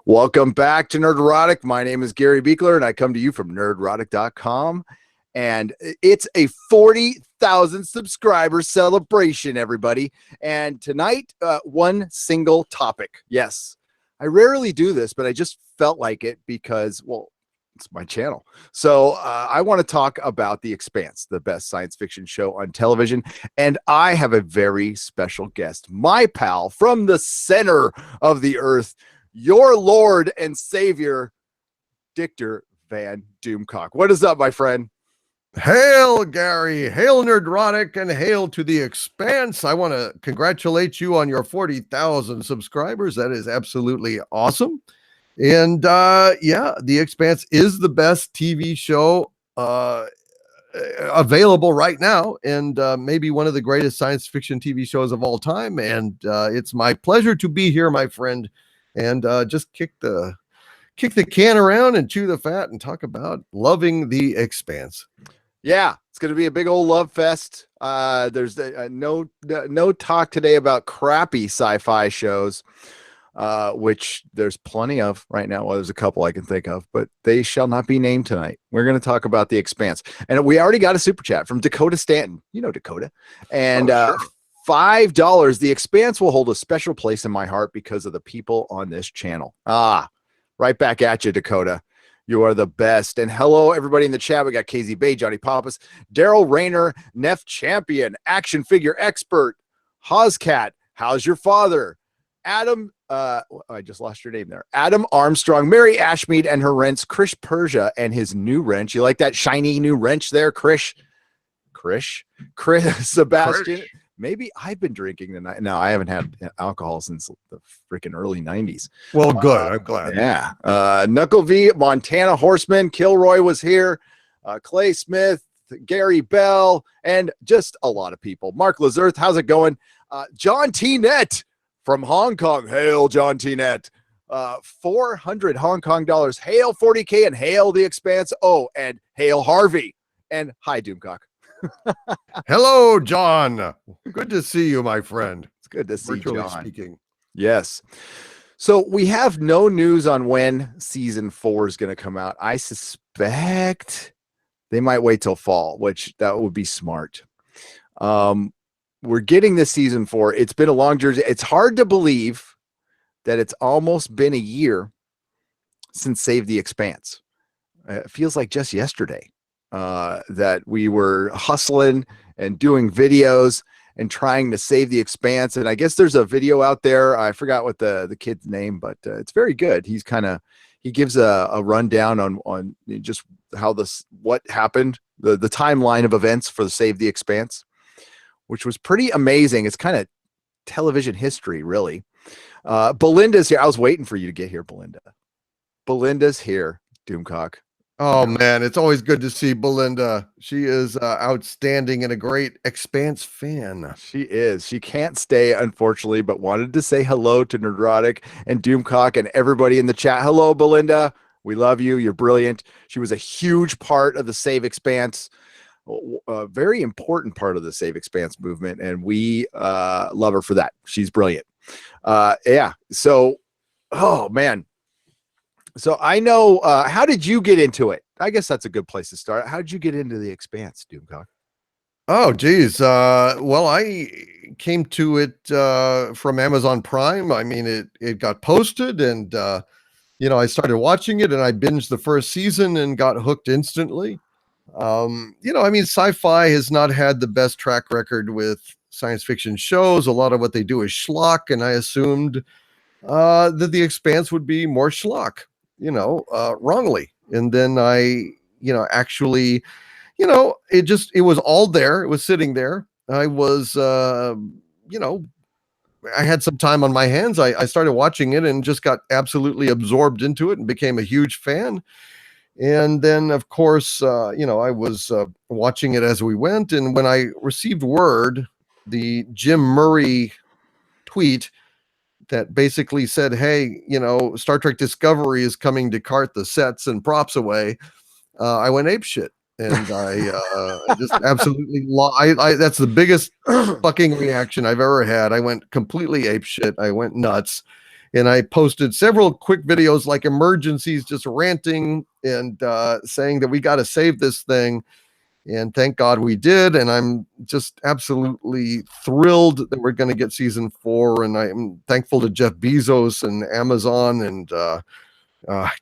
Welcome back to Nerdrotic. My name is Gary Beekler, and I come to you from nerdrotic.com. And it's a 40,000 subscriber celebration, everybody. And tonight, one single topic. Yes, I rarely do this, but I just felt like it because, well, it's my channel. So I want to talk about The Expanse, the best science fiction show on television. And I have a very special guest, my pal from the center of the earth, your Lord and Savior, Dictor Van Doomcock. What is up, my friend? Hail, Gary. Hail, Nerdrotic, and hail to The Expanse. I want to congratulate you on your 40,000 subscribers. That is absolutely awesome. And yeah, The Expanse is the best TV show available right now, and maybe one of the greatest science fiction TV shows of all time. And it's my pleasure to be here, my friend, and just kick the can around and chew the fat and talk about loving The Expanse. Yeah, it's going to be a big old love fest. There's no talk today about crappy sci-fi shows, which there's plenty of right now. Well, there's a couple I can think of, but they shall not be named tonight. We're going to talk about The Expanse. And we already got a super chat from Dakota Stanton. You know Dakota. And sure. $5. The Expanse will hold a special place in my heart because of the people on this channel. Right back at you, Dakota. You are the best. And hello, everybody in the chat. We got KZ Bay, Johnny Pappas, Daryl Rayner, Neff Champion, Action Figure Expert, Hozcat, How's Your Father? Adam, I just lost your name there. Adam Armstrong, Mary Ashmead and her wrench, Krish Persia and his new wrench. You like that shiny new wrench there, Krish? Chris Sebastian. Krish. Maybe I've been drinking tonight. No, I haven't had alcohol since the freaking early 90s. Well, good. I'm glad. Yeah. Knuckle V, Montana Horseman, Kilroy was here, Clay Smith, Gary Bell, and just a lot of people. Mark Lazarth, how's it going? John T. Net from Hong Kong. Hail, John T. Net. 400 Hong Kong dollars. Hail 40K and hail The Expanse. Oh, and hail Harvey. And hi, Doomcock. Hello, John. Good to see you, my friend. It's good to see Virtually John. speaking. Yes. So we have no news on when season 4 is going to come out. I suspect they might wait till fall, which that would be smart. We're getting this season 4. It's been a long journey. It's hard to believe that it's almost been a year since Save the Expanse. It feels like just yesterday that we were hustling and doing videos and trying to save the Expanse. And I guess there's a video out there. I forgot what the kid's name, but it's very good. He gives a rundown on just how what happened, the timeline of events for the Save the Expanse, which was pretty amazing. It's kind of television history, really. Belinda's here. I was waiting for you to get here, Belinda. Belinda's here, Doomcock. Oh, man, it's always good to see Belinda. She is outstanding and a great Expanse fan. She is. She can't stay, unfortunately, but wanted to say hello to Nerdrotic and Doomcock and everybody in the chat. Hello, Belinda. We love you. You're brilliant. She was a huge part of the Save Expanse, a very important part of the Save Expanse movement, and we love her for that. She's brilliant. Yeah. So, oh, man. So I know, how did you get into it? I guess that's a good place to start. How did you get into The Expanse, Doomcock? Oh, geez. Well, I came to it from Amazon Prime. I mean, it got posted and, I started watching it and I binged the first season and got hooked instantly. Sci-fi has not had the best track record with science fiction shows. A lot of what they do is schlock, and I assumed that The Expanse would be more schlock. Wrongly. And then I, actually, it was all there. It was sitting there. I was, I had some time on my hands. I started watching it and just got absolutely absorbed into it and became a huge fan. And then, of course, I was watching it as we went. And when I received word, the Jim Murray tweet that basically said, hey, Star Trek Discovery is coming to cart the sets and props away, I went apeshit. And I just absolutely, that's the biggest fucking reaction I've ever had. I went completely apeshit. I went nuts. And I posted several quick videos like emergencies, just ranting and saying that we got to save this thing. And thank God we did. And I'm just absolutely thrilled that we're going to get season 4. And I'm thankful to Jeff Bezos and Amazon and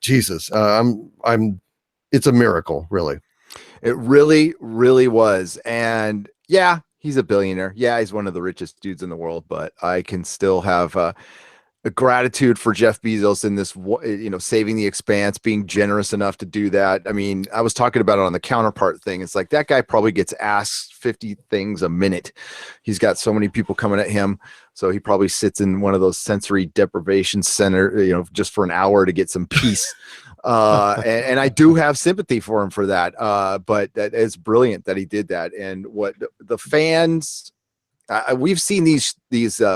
Jesus. It's a miracle, really. It really, really was. And yeah, he's a billionaire. Yeah, he's one of the richest dudes in the world, but I can still have a gratitude for Jeff Bezos in this, saving the Expanse, being generous enough to do that. I mean, I was talking about it on the counterpart thing. It's like that guy probably gets asked 50 things a minute. He's got so many people coming at him. So he probably sits in one of those sensory deprivation center, just for an hour to get some peace. And I do have sympathy for him for that. But that is brilliant that he did that. And what the fans, we've seen these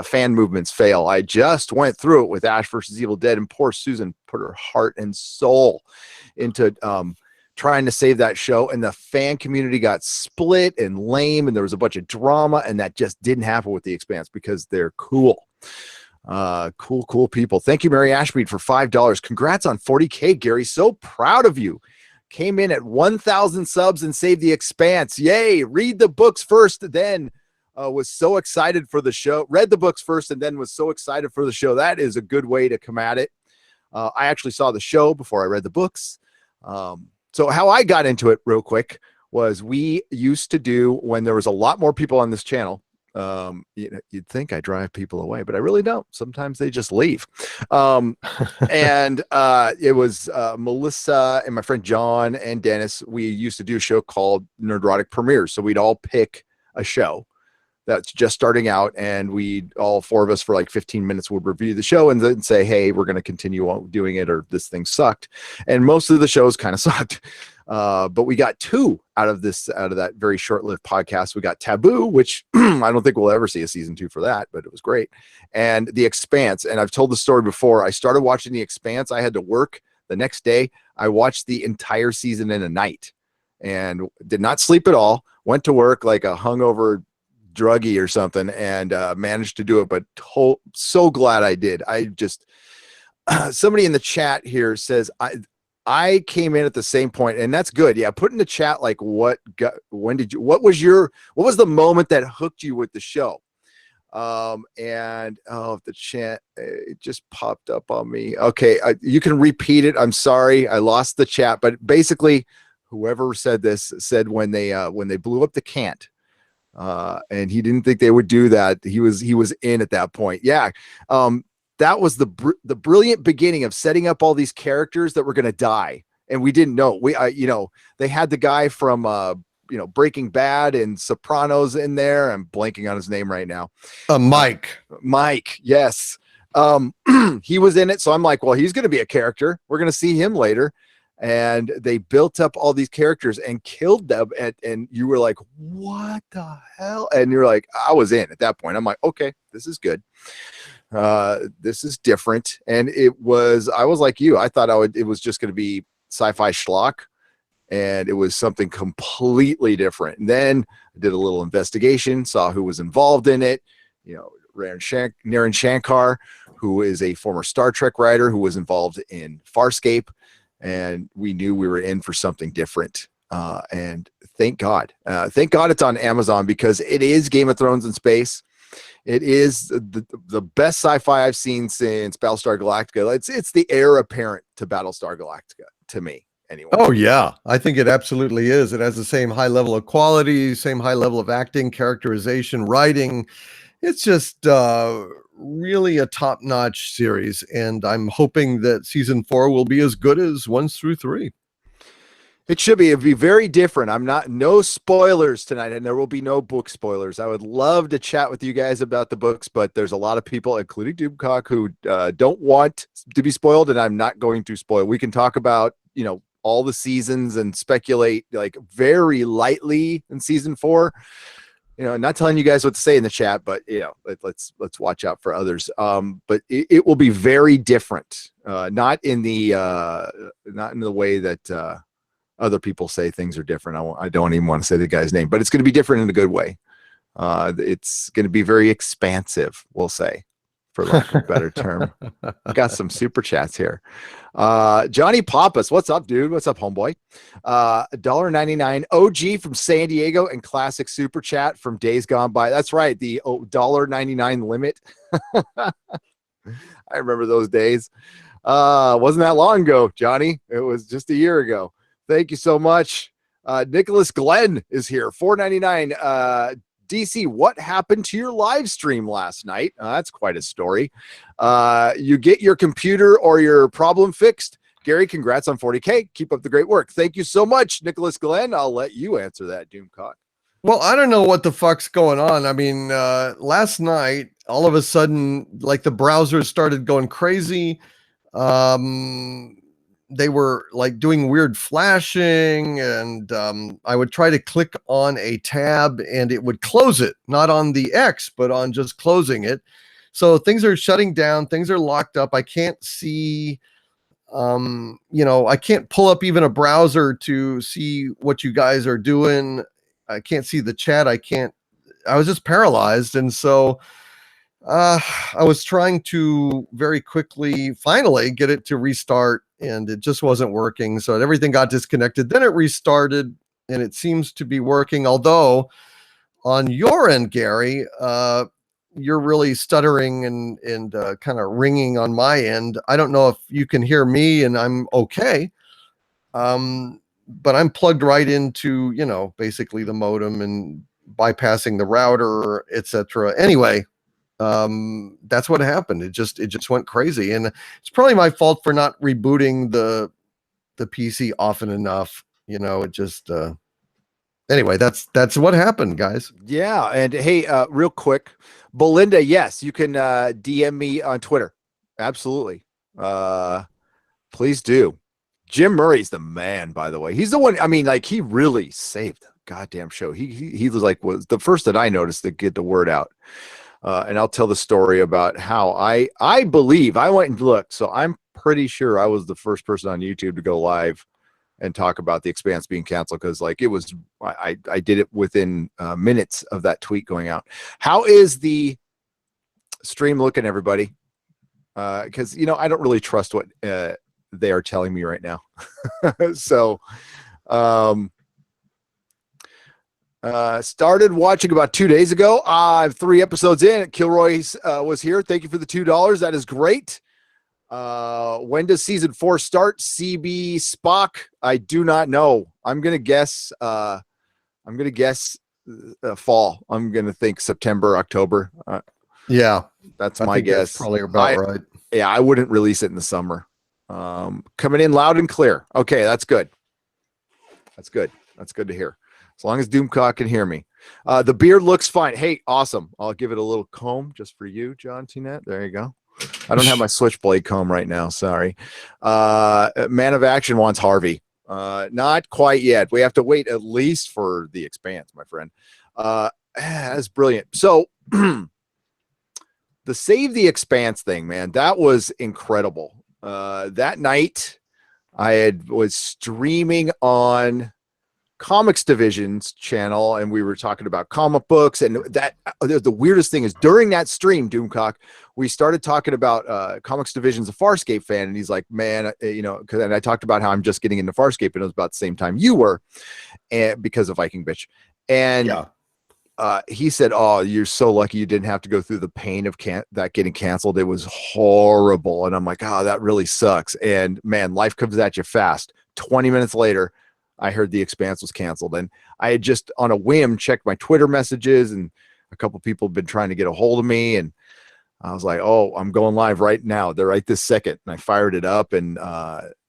fan movements fail. I just went through it with Ash versus Evil Dead, and poor Susan put her heart and soul into trying to save that show, and the fan community got split and lame, and there was a bunch of drama, and that just didn't happen with The Expanse because they're cool. Cool people. Thank you, Mary Ashmead, for $5. Congrats on 40K, Gary. So proud of you. Came in at 1,000 subs and saved The Expanse. Yay. Read the books first, then was so excited for the show. Read the books first and then was so excited for the show. That is a good way to come at it. I actually saw the show before I read the books. So how I got into it real quick was we used to do, when there was a lot more people on this channel, you'd think I drive people away, but I really don't. Sometimes they just leave. And it was Melissa and my friend John and Dennis. We used to do a show called Nerdrotic Premieres. So we'd all pick a show that's just starting out, and all 4 of us for like 15 minutes would review the show and then say, hey, we're going to continue on doing it, or this thing sucked. And most of the shows kind of sucked. But we got 2 out of that very short-lived podcast. We got Taboo, which I don't think we'll ever see a season 2 for that, but it was great. And The Expanse. And I've told the story before. I started watching The Expanse. I had to work the next day. I watched the entire season in a night and did not sleep at all. Went to work like a hungover druggie or something, and managed to do it. But so glad I did. I just somebody in the chat here says I came in at the same point, and that's good. Yeah, put in the chat like what was the moment that hooked you with the show? The chat, it just popped up on me. Okay, you can repeat it. I'm sorry, I lost the chat, but basically, whoever said this said when they blew up the Cant. And he didn't think they would do that. He was in at that point. Yeah. That was the brilliant beginning of setting up all these characters that were going to die. And we didn't know. They had the guy from, Breaking Bad and Sopranos in there. I'm blanking on his name right now. Mike. Mike. Yes. He was in it. So I'm like, well, he's going to be a character. We're going to see him later. And they built up all these characters and killed them. And you were like, what the hell? And you're like, I was in at that point. I'm like, okay, this is good. This is different. And I was like you. I thought it was just going to be sci-fi schlock. And it was something completely different. And then I did a little investigation, saw who was involved in it. Naren Shankar, who is a former Star Trek writer who was involved in Farscape. And we knew we were in for something different. And thank God it's on Amazon, because it is Game of Thrones in space. It is the best sci-fi I've seen since Battlestar Galactica. It's the heir apparent to Battlestar Galactica to me, anyway. Oh yeah, I think it absolutely is. It has the same high level of quality, same high level of acting, characterization, writing. It's just really a top-notch series, and I'm hoping that season 4 will be as good as 1 through 3. It should be. It'd be very different. No spoilers tonight, and there will be no book spoilers. I would love to chat with you guys about the books, but there's a lot of people, including Doomcock, who don't want to be spoiled, and I'm not going to spoil. We can talk about, all the seasons and speculate like very lightly in season 4. Not telling you guys what to say in the chat, but let's watch out for others. But it will be very different. Not in the way that other people say things are different. I don't even want to say the guy's name, but it's going to be different in a good way. It's going to be very expansive, we'll say. for lack of a better term. Got some super chats here. Johnny Pappas, what's up, dude? What's up, homeboy? $1.99 OG from San Diego and classic super chat from days gone by. That's right, the $1.99 limit. I remember those days. Wasn't that long ago, Johnny. It was just a year ago. Thank you so much. Nicholas Glenn is here, $4.99. DC, what happened to your live stream last night? That's quite a story. You get your computer or your problem fixed. Gary, congrats on 40K. Keep up the great work. Thank you so much, Nicholas Glenn. I'll let you answer that, Doomcock. Well, I don't know what the fuck's going on. I mean, last night, all of a sudden, like the browsers started going crazy. They were like doing weird flashing, and I would try to click on a tab and it would close it, not on the X, but on just closing it. So things are shutting down, things are locked up. I can't see, I can't pull up even a browser to see what you guys are doing. I can't see the chat. I was just paralyzed. And so I was trying to very quickly finally get it to restart, and it just wasn't working. So everything got disconnected. Then it restarted, and it seems to be working. Although on your end, Gary, you're really stuttering and kind of ringing on my end. I don't know if you can hear me and I'm okay. But I'm plugged right into, basically the modem and bypassing the router, etc. Anyway, that's what happened. It just went crazy, and it's probably my fault for not rebooting the PC often enough. It just anyway, that's what happened, guys. Yeah, and hey, real quick, Belinda, yes, you can DM me on Twitter. Absolutely. Please do. Jim Murray's the man, by the way. He's the one, I mean, like, he really saved the goddamn show. He was the first that I noticed to get the word out. And I'll tell the story about how I believe I went and looked. So I'm pretty sure I was the first person on YouTube to go live and talk about the Expanse being canceled, because like it was, I did it within minutes of that tweet going out. How is the stream looking, everybody? Because I don't really trust what they are telling me right now. So started watching about 2 days ago. I'm 3 episodes in. Kilroy was here. Thank you for the $2. That is great. When does season 4 start? CB Spock, I do not know. I'm gonna guess fall. I'm gonna think September, October. Yeah, that's my guess. That's probably about right. Yeah, I wouldn't release it in the summer. Coming in loud and clear. Okay, that's good. That's good. That's good to hear. As long as Doomcock can hear me. The beard looks fine. Hey, awesome. I'll give it a little comb just for you, John Tinette. There you go. I don't have my switchblade comb right now. Sorry. Man of Action wants Harvey. Not quite yet. We have to wait at least for the Expanse, my friend. That's brilliant. So the Save the Expanse thing, man, that was incredible. That night I was streaming on Comics Division's channel, and we were talking about comic books, and that the weirdest thing is during that stream, Doomcock, we started talking about Comics Division's a Farscape fan, and he's like, man, and I talked about how I'm just getting into Farscape, and it was about the same time you were, and because of Viking Bitch, and yeah. He said, oh, you're so lucky you didn't have to go through the pain of that getting canceled. It was horrible. And I'm like, oh, that really sucks. And man, life comes at you fast. 20 minutes later, I heard the Expanse was canceled, and I had just on a whim checked my Twitter messages, and a couple people have been trying to get a hold of me, and I was like, oh, I'm going live right now. They're right this second. And I fired it up, and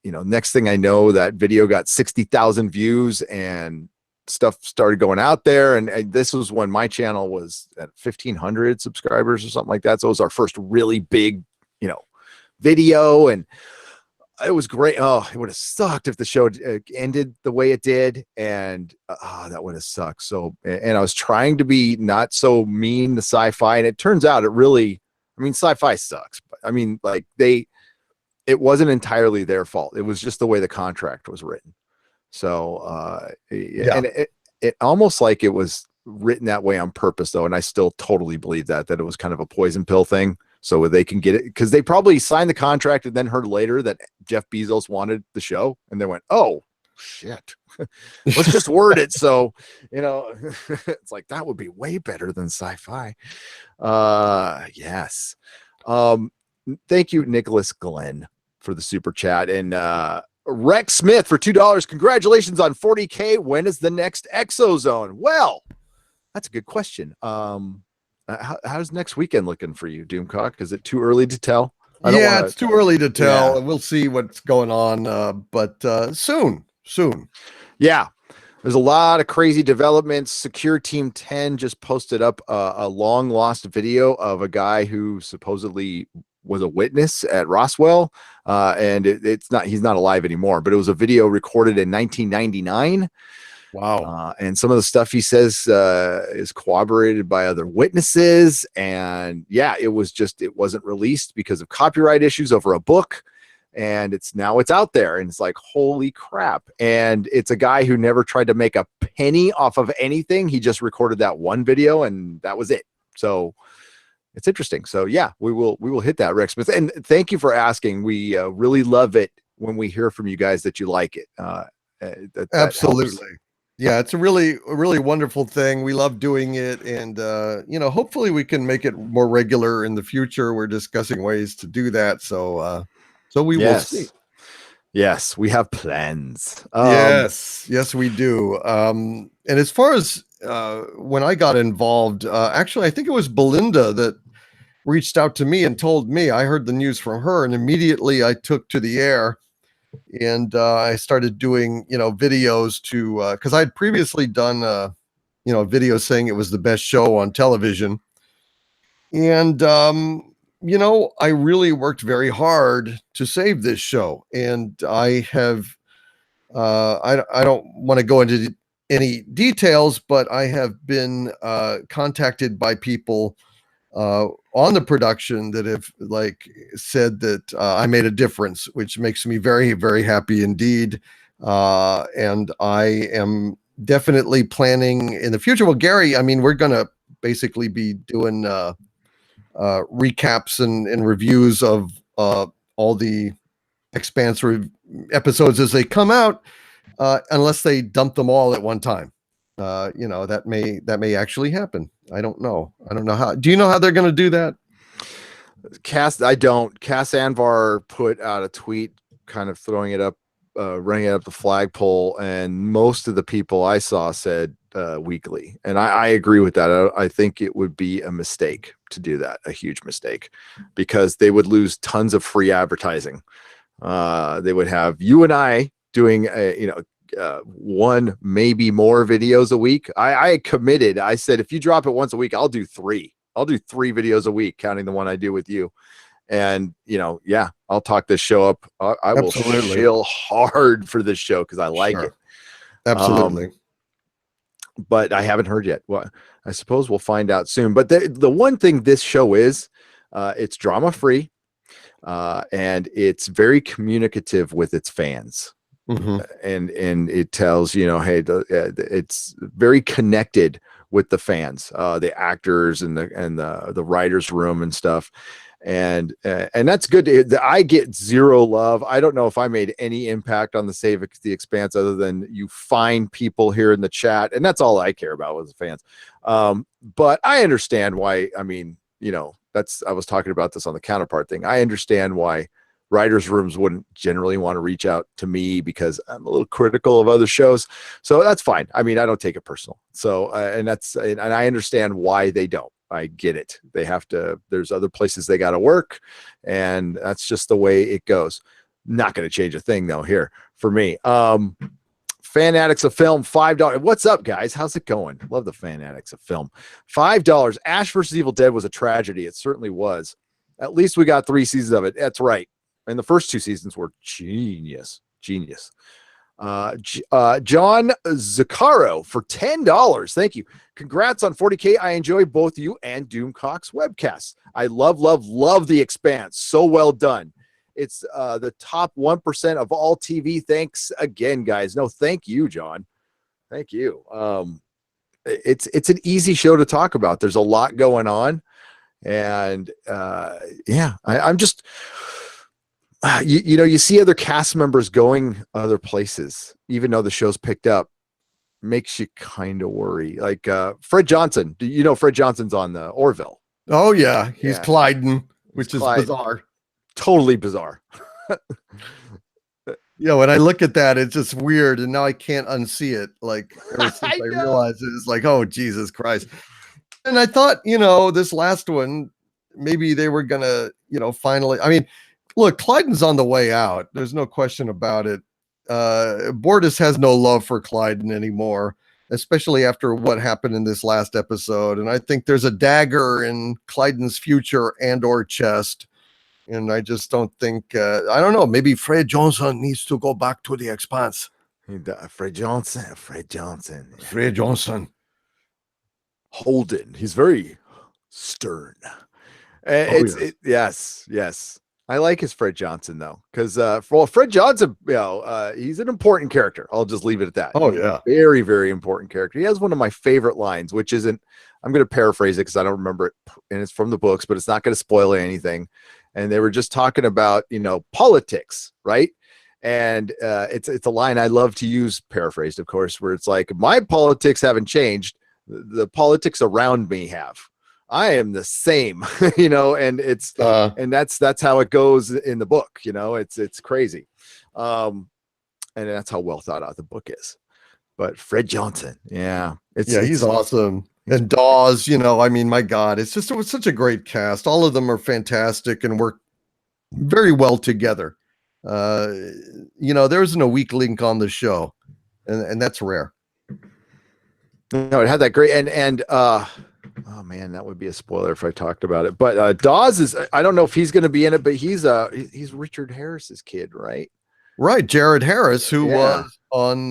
next thing I know, that video got 60,000 views, and stuff started going out there. And this was when my channel was at 1,500 subscribers or something like that. So it was our first really big, video, and it was great. Oh, it would have sucked if the show ended the way it did, and that would have sucked. So, and I was trying to be not so mean to sci-fi, and it turns out it really, sci-fi sucks, but it wasn't entirely their fault. It was just the way the contract was written. So, yeah. And it almost like it was written that way on purpose, though, and I still totally believe that it was kind of a poison pill thing so they can get it, because they probably signed the contract and then heard later that Jeff Bezos wanted the show, and they went, oh shit, let's just word it so it's like that would be way better than sci-fi. Yes. Thank you, Nicholas Glenn, for the super chat, and Rex Smith for $2. Congratulations on 40K. When is the next Exozone? Well, that's a good question. How's next weekend looking for you, Doomcock? Is it too early to tell? It's too early to tell. Yeah. We'll see what's going on, but soon. Yeah, there's a lot of crazy developments. Secure Team 10 just posted up a long lost video of a guy who supposedly was a witness at Roswell, and he's not alive anymore, but it was a video recorded in 1999. Wow. And some of the stuff he says is corroborated by other witnesses. And yeah, it wasn't released because of copyright issues over a book. And it's out there, and it's like, holy crap. And it's a guy who never tried to make a penny off of anything. He just recorded that one video, and that was it. So it's interesting. So yeah, we will hit that, Rex Smith. And thank you for asking. We really love it when we hear from you guys that you like it. Absolutely. Yeah, it's a really wonderful thing. We love doing it, and hopefully we can make it more regular in the future. We're discussing ways to do that, so we will see. Yes, we have plans. Yes, we do. And as far as when I got involved, actually, I think it was Belinda that reached out to me and told me. I heard the news from her, and immediately I took to the air. And I started doing, videos to, because I'd previously done, videos saying it was the best show on television. And, I really worked very hard to save this show. And I have, I don't want to go into any details, but I have been contacted by people on the production that have said that I made a difference, which makes me very, very happy indeed. And I am definitely planning in the future. Well, Gary, we're going to basically be doing recaps and reviews of all the Expanse episodes as they come out, unless they dump them all at one time. That may actually happen. I don't know how. Do you know how they're going to do that? I don't. Cass Anvar put out a tweet kind of throwing it up, running it up the flagpole, and most of the people I saw said weekly. And I agree with that. I think it would be a mistake to do that, a huge mistake, because they would lose tons of free advertising. They would have you and I doing one, maybe more videos a week. I committed. I said, if you drop it once a week, I'll do 3. I'll do 3 videos a week, counting the one I do with you. And I'll talk this show up. I will shill hard for this show because I like it. Absolutely. But I haven't heard yet. Well, I suppose we'll find out soon. But the one thing this show is, it's drama free, and it's very communicative with its fans. Mm-hmm. And it tells, hey, it's very connected with the fans, the actors and the writers' room and stuff. And that's good. I get zero love. I don't know if I made any impact on the Save the Expanse other than you find people here in the chat, and that's all I care about was the fans. But I understand why. I was talking about this on the counterpart thing. I understand why writers' rooms wouldn't generally want to reach out to me because I'm a little critical of other shows. So that's fine. I don't take it personal. So, and I understand why they don't. I get it. They have to, there's other places they got to work, and that's just the way it goes. Not going to change a thing though here for me. Fan Addicts of Film, $5. What's up, guys? How's it going? Love the Fan Addicts of Film. $5. Ash vs. Evil Dead was a tragedy. It certainly was. At least we got 3 seasons of it. That's right. And the first 2 seasons were genius. John Zaccaro for $10. Thank you. Congrats on 40K. I enjoy both you and Doomcock's webcasts. I love The Expanse. So well done. It's the top 1% of all TV. Thanks again, guys. No, thank you, John. Thank you. It's an easy show to talk about. There's a lot going on. And yeah, I'm just you know, you see other cast members going other places, even though the show's picked up, makes you kind of worry. Like Fred Johnson, do you know Fred Johnson's on the Orville? Oh yeah, he's Yeah, Clyden, he's which is Clyde. bizarre. Totally bizarre. Yeah, when I look at that, it's just weird, and now I can't unsee it. Like ever since I I know. realized it, it's like, oh Jesus Christ. And I thought, you know, this last one, maybe they were gonna, you know, finally. I mean, look, Clyden's on the way out. There's no question about it. Bortus has no love for Clyden anymore, especially after what happened in this last episode. And I think there's a dagger in Clyden's future and/or chest. And I just don't think. I don't know. Maybe Fred Johnson needs to go back to the Expanse. Fred Johnson. Fred Johnson. Fred Johnson. Holden. He's very stern. Oh yeah. Yes, yes. I like his Fred Johnson though, because well, Fred Johnson, you know, he's an important character. I'll just leave it at that. Oh He's yeah. a very, very important character. He has one of my favorite lines, which isn't. I'm going to paraphrase it because I don't remember it, and it's from the books, but it's not going to spoil anything. And they were just talking about, you know, politics, right? And it's a line I love to use, paraphrased, of course, where it's like, my politics haven't changed. The politics around me have. I am the same, you know, and it's and that's how it goes in the book, you know. It's crazy. And that's how well thought out the book is. But Fred Johnson, yeah. He's awesome. And Dawes, you know, I mean, my God, it was such a great cast. All of them are fantastic and work very well together. You know, there isn't a weak link on the show, and that's rare. No, it had that great and oh man, that would be a spoiler if I talked about it. But Dawes is, I don't know if he's going to be in it, but he's Richard Harris's kid, right? Right, Jared Harris, who Yeah. was on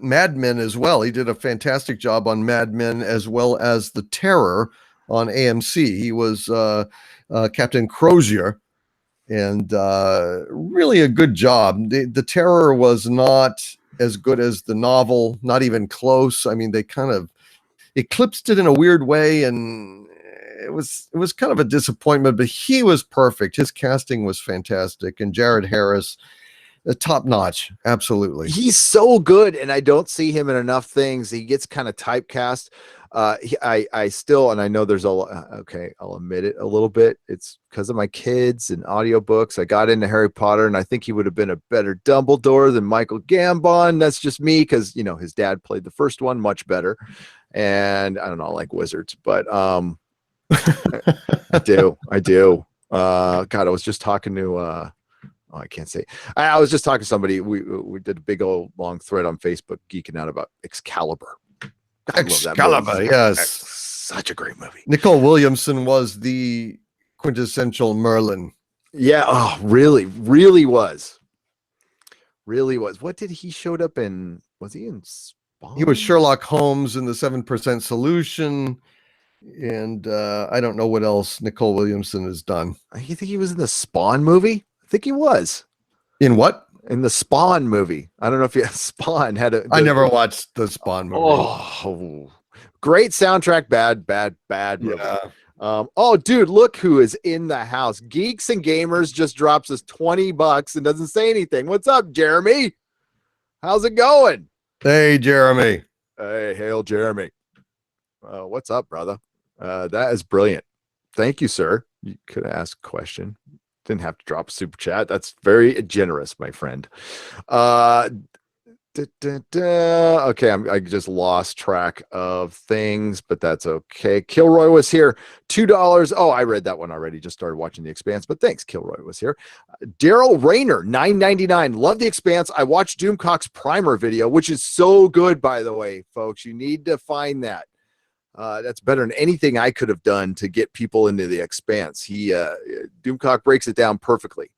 Mad Men as well. He did a fantastic job on Mad Men as well as The Terror on AMC. He was Captain Crozier, and really a good job. The Terror was not as good as the novel, not even close. I mean, they kind of eclipsed it in a weird way, and it was kind of a disappointment, but he was perfect. His casting was fantastic, and Jared Harris, top notch. Absolutely. He's so good, and I don't see him in enough things. He gets kind of typecast. I still, and I know there's okay, I'll admit it a little bit. It's because of my kids and audiobooks. I got into Harry Potter, and I think he would have been a better Dumbledore than Michael Gambon. That's just me, because, you know, his dad played the first one much better. And I don't know, I like wizards, but I do. God, I was just talking to I can't say. I was just talking to somebody. We did a big old long thread on Facebook geeking out about Excalibur. I love that movie. Yes. Such a great movie. Nicole Williamson was the quintessential Merlin. Yeah. Oh, really was. Really was. What did he showed up in? Was he in Spawn? He was Sherlock Holmes in the 7% Solution. And I don't know what else Nicole Williamson has done. I think he was in the Spawn movie. I think he was. In what? In the Spawn movie. I don't know if Spawn had a. I never watched the Spawn movie. Oh, great soundtrack. Bad movie. Yeah. Oh, dude, look who is in the house. Geeks and Gamers just drops us $20 and doesn't say anything. What's up, Jeremy? How's it going? Hey, Jeremy. Hey, hail, Jeremy. What's up, brother? That is brilliant. Thank you, sir. You could ask a question. Didn't have to drop a super chat. That's very generous, my friend. Okay, I just lost track of things, but that's okay. Kilroy was here. $2. Oh, I read that one already. Just started watching The Expanse, but thanks. Kilroy was here. Daryl Rayner, $9.99. Love The Expanse. I watched Doomcock's primer video, which is so good, by the way, folks. You need to find that. That's better than anything I could have done to get people into The Expanse. Doomcock breaks it down perfectly.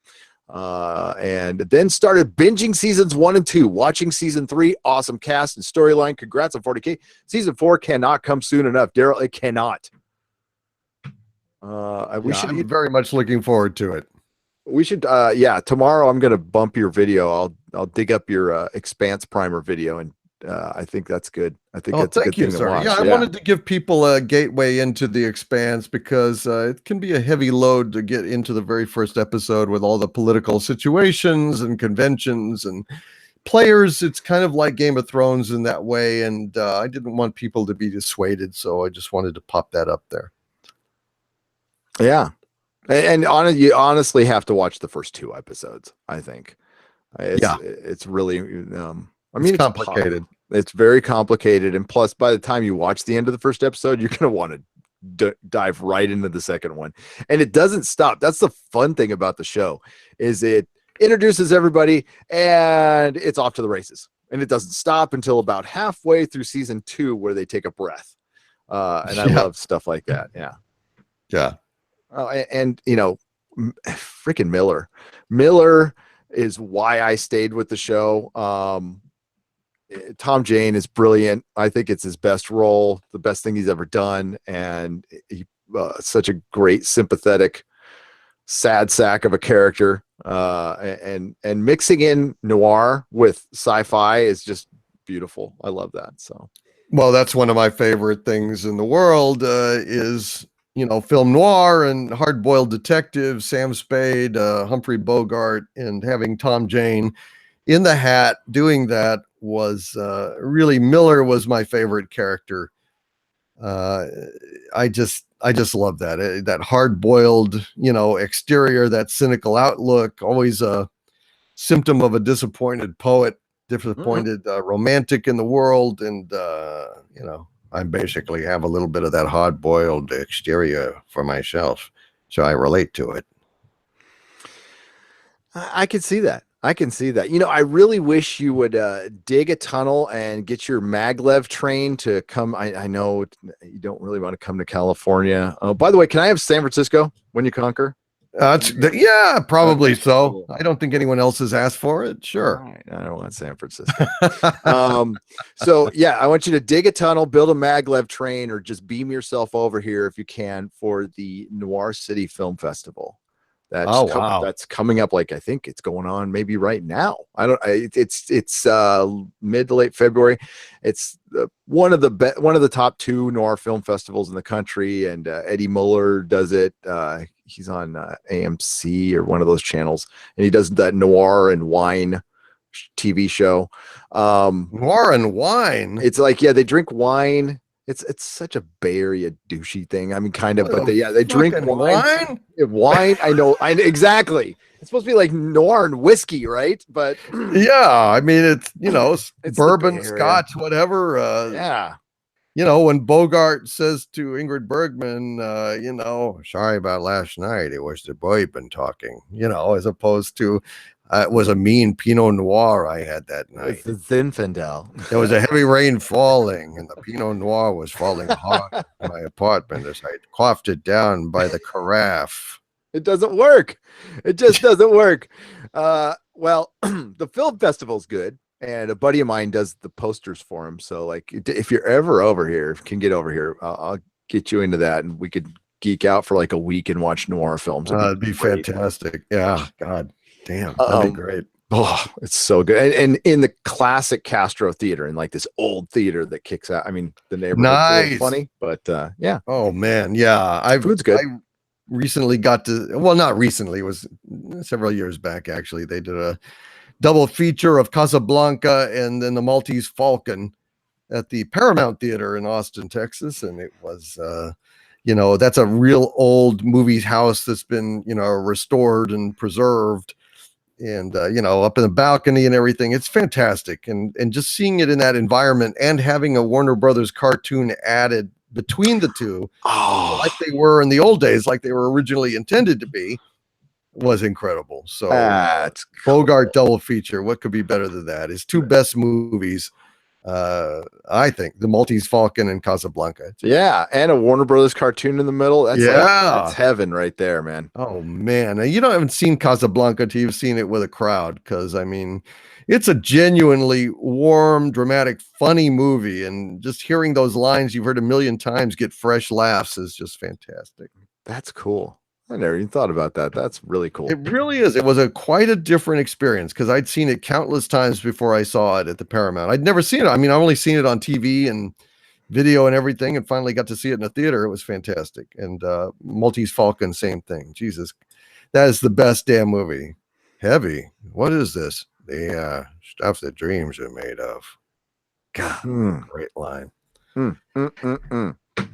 And then started binging seasons 1 and 2, watching season 3, awesome cast and storyline. Congrats on 40K. Season 4 cannot come soon enough. Daryl, it cannot. I'm very much looking forward to it. We should, tomorrow I'm going to bump your video. I'll dig up your Expanse primer video and I think that's good. I think Oh, that's a thank good you, thing to sir. watch. Yeah, I wanted to give people a gateway into the Expanse because it can be a heavy load to get into the very first episode with all the political situations and conventions and players. It's kind of like Game of Thrones in that way, and I didn't want people to be dissuaded, so I just wanted to pop that up there. Yeah, and you honestly have to watch the first 2 episodes. I think it's really. I It's mean, complicated. It's very complicated, and plus, by the time you watch the end of the first episode, you're gonna want to dive right into the second one, and it doesn't stop. That's the fun thing about the show, is it introduces everybody and it's off to the races, and it doesn't stop until about halfway through season 2 where they take a breath. And I love stuff like that. Yeah. And freaking Miller is why I stayed with the show. Tom Jane is brilliant. I think it's his best role, the best thing he's ever done, and he such a great, sympathetic, sad sack of a character. And mixing in noir with sci-fi is just beautiful. I love that. So, well, that's one of my favorite things in the world is film noir and hard-boiled detective, Sam Spade, Humphrey Bogart, and having Tom Jane in the hat doing that was really, Miller was my favorite character. I just love that hard-boiled, exterior, that cynical outlook, always a symptom of a disappointed poet, disappointed romantic in the world, and I basically have a little bit of that hard-boiled exterior for myself, so I relate to it. I can see that. I really wish you would dig a tunnel and get your maglev train to come. I know you don't really want to come to California. Oh, by the way, can I have San Francisco when you conquer? Yeah, probably Okay, so. cool. I don't think anyone else has asked for it. Sure. All right. I don't want San Francisco. So yeah, I want you to dig a tunnel, build a maglev train, or just beam yourself over here if you can for the Noir City Film Festival. That's coming up. Like, I think it's going on maybe right now. It's mid to late February. It's one of the top 2 noir film festivals in the country, and Eddie Muller does it. He's on AMC or one of those channels, and he does that Noir and Wine TV show. Noir and wine. It's like, yeah, they drink wine. It's such a Bay Area douchey thing. I mean, kind of, but they drink wine. Wine. I know. Exactly. It's supposed to be like noir and whiskey, right? But yeah, I mean, it's it's bourbon, scotch, whatever. Yeah. When Bogart says to Ingrid Bergman, sorry about last night. It was the bourbon talking. As opposed to it was a mean Pinot Noir I had that night. It's the Zinfandel. There was a heavy rain falling, and the Pinot Noir was falling hard in my apartment as I quaffed it down by the carafe. It doesn't work. It just doesn't work. Well, the film festival's good, and a buddy of mine does the posters for him. So, like, if you're ever over here, if you can get over here, I'll get you into that, and we could geek out for like a week and watch noir films. It'd be fantastic. Yeah, God damn, that'd be great. Oh, it's so good. And in the classic Castro Theater, in like this old theater that kicks out. I mean, the neighborhood's a little funny, but yeah. Oh man, yeah. Food's good. I recently got to, well, not recently, it was several years back actually. They did a double feature of Casablanca and then the Maltese Falcon at the Paramount Theater in Austin, Texas, and it was that's a real old movie house that's been restored and preserved, and up in the balcony and everything. It's fantastic, and just seeing it in that environment and having a Warner Brothers cartoon added between the two, like they were in the old days, like they were originally intended to be, was incredible. So Bogart double feature, what could be better than that? His 2 best movies, I think, the Maltese Falcon and Casablanca. Yeah, and a Warner Brothers cartoon in the middle. That's heaven right there, man. Oh man, you haven't seen Casablanca till you've seen it with a crowd, because I mean, it's a genuinely warm, dramatic, funny movie, and just hearing those lines you've heard a million times get fresh laughs is just fantastic. That's cool. I never even thought about that. That's really cool. It really is. It was quite a different experience because I'd seen it countless times before I saw it at the Paramount. I'd never seen it. I mean, I've only seen it on TV and video and everything, and finally got to see it in a theater. It was fantastic. And Maltese Falcon, same thing. Jesus, that is the best damn movie. Heavy. What is this? The stuff that dreams are made of. God, great line.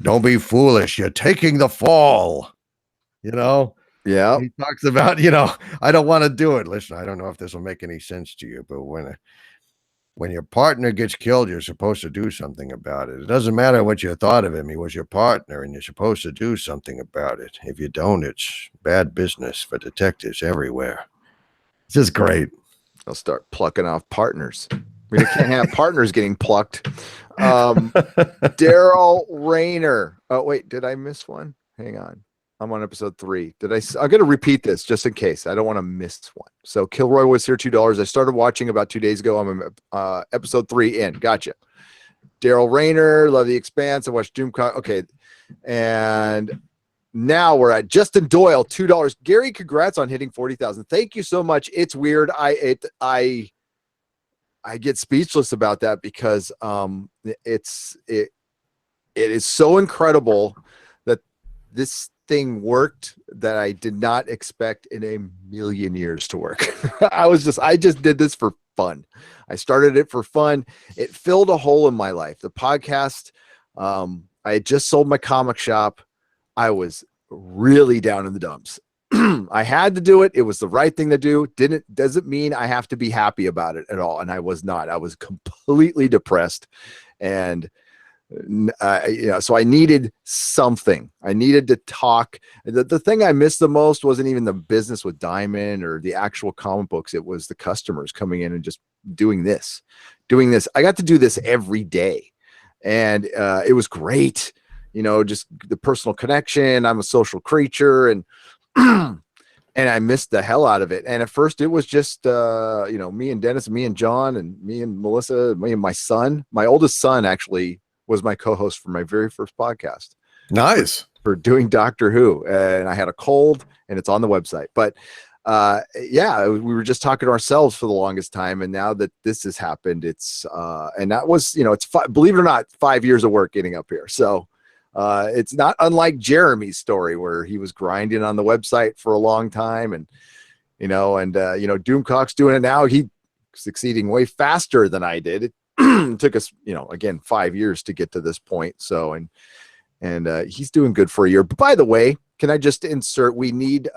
Don't be foolish. You're taking the fall. You know? Yeah. He talks about, I don't want to do it. Listen, I don't know if this will make any sense to you, but when your partner gets killed, you're supposed to do something about it. It doesn't matter what you thought of him. He was your partner, and you're supposed to do something about it. If you don't, it's bad business for detectives everywhere. It's just great. They'll start plucking off partners. We can't have partners getting plucked. Daryl Rayner. Oh, wait, did I miss one? Hang on. I'm on episode 3. I'm going to repeat this just in case. I don't want to miss one. So Kilroy was here, $2. I started watching about 2 days ago. I'm episode 3 in. Gotcha. Daryl Rayner, love The Expanse. I watched Doomcock. Okay. And now we're at Justin Doyle, $2. Gary, congrats on hitting 40,000. Thank you so much. It's weird. I get speechless about that because it is so incredible that this thing worked that I did not expect in a million years to work. I just did this for fun. I started it for fun. It filled a hole in my life. The podcast, I had just sold my comic shop. I was really down in the dumps. I had to do it. It was the right thing to do. Doesn't mean I have to be happy about it at all. And I was not. I was completely depressed. And so I needed something. I needed to talk. The thing I missed the most wasn't even the business with Diamond or the actual comic books. It was the customers coming in and just doing this. I got to do this every day. And it was great. Just the personal connection. I'm a social creature, and I missed the hell out of it. And at first it was just, me and Dennis, me and John, and me and Melissa, me and my son. My oldest son actually was my co-host for my very first podcast. Nice. For doing Doctor Who. And I had a cold, and it's on the website. But we were just talking to ourselves for the longest time. And now that this has happened, it's, and that was, believe it or not, 5 years of work getting up here. So it's not unlike Jeremy's story where he was grinding on the website for a long time, and Doomcock's doing it now. He's succeeding way faster than I did. It took us, again, 5 years to get to this point. So, and he's doing good for a year. But by the way, can I just insert, we need,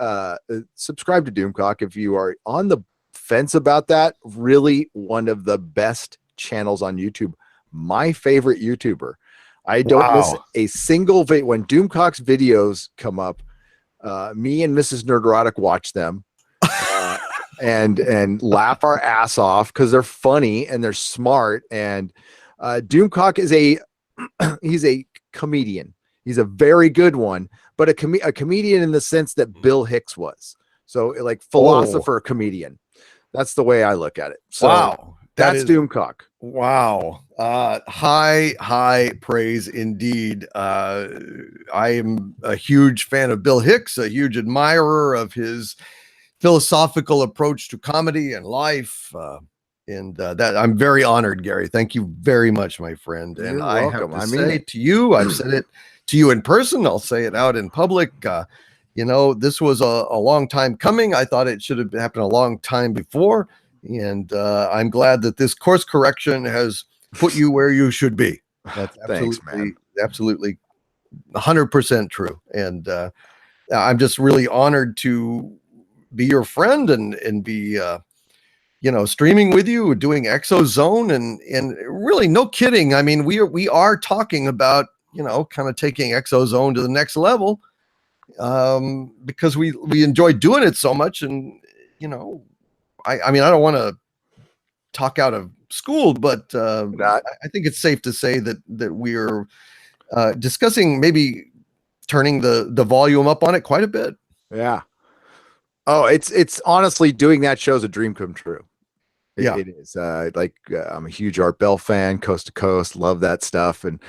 subscribe to Doomcock if you are on the fence about that. Really one of the best channels on YouTube. My favorite YouTuber. I don't miss a single video. When Doomcock's videos come up, me and Mrs. Nerderotic watch them and laugh our ass off because they're funny and they're smart. And Doomcock is he's a comedian. He's a very good one, but a comedian in the sense that Bill Hicks was. So like philosopher, comedian. That's the way I look at it. So wow. That's Doomcock. Wow. High praise indeed. I am a huge fan of Bill Hicks, a huge admirer of his philosophical approach to comedy and life. And that I'm very honored, Gary. Thank you very much, my friend. And You're I welcome. have to say to you, I've said it to you in person. I'll say it out in public. This was a long time coming. I thought it should have happened a long time before. And I'm glad that this course correction has put you where you should be. That's absolutely 100% true. And I'm just really honored to be your friend and be, streaming with you, doing Exozone, and really no kidding. I mean, we are talking about, kind of taking Exozone to the next level, because we enjoy doing it so much. And, I mean, I don't want to talk out of school, but I think it's safe to say that we're discussing maybe turning the volume up on it quite a bit. Yeah. Oh, it's honestly, doing that show's a dream come true. It is. I'm a huge Art Bell fan, coast to coast, love that stuff. And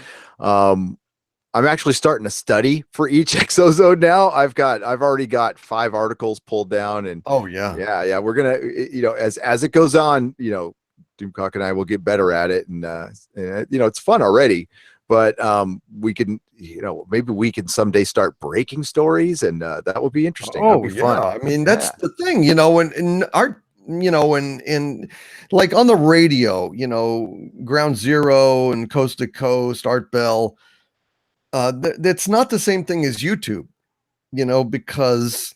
I'm actually starting to study for each exozone now. I've already got 5 articles pulled down, and Oh yeah. yeah, we're gonna, as it goes on, Doomcock and I will get better at it, and it's fun already. But we can, maybe we can someday start breaking stories, and that would be interesting. That'd Oh be yeah. fun. I mean, that's Yeah. the thing, in art, in like on the radio, Ground Zero and Coast to Coast, Art Bell, that's not the same thing as YouTube, because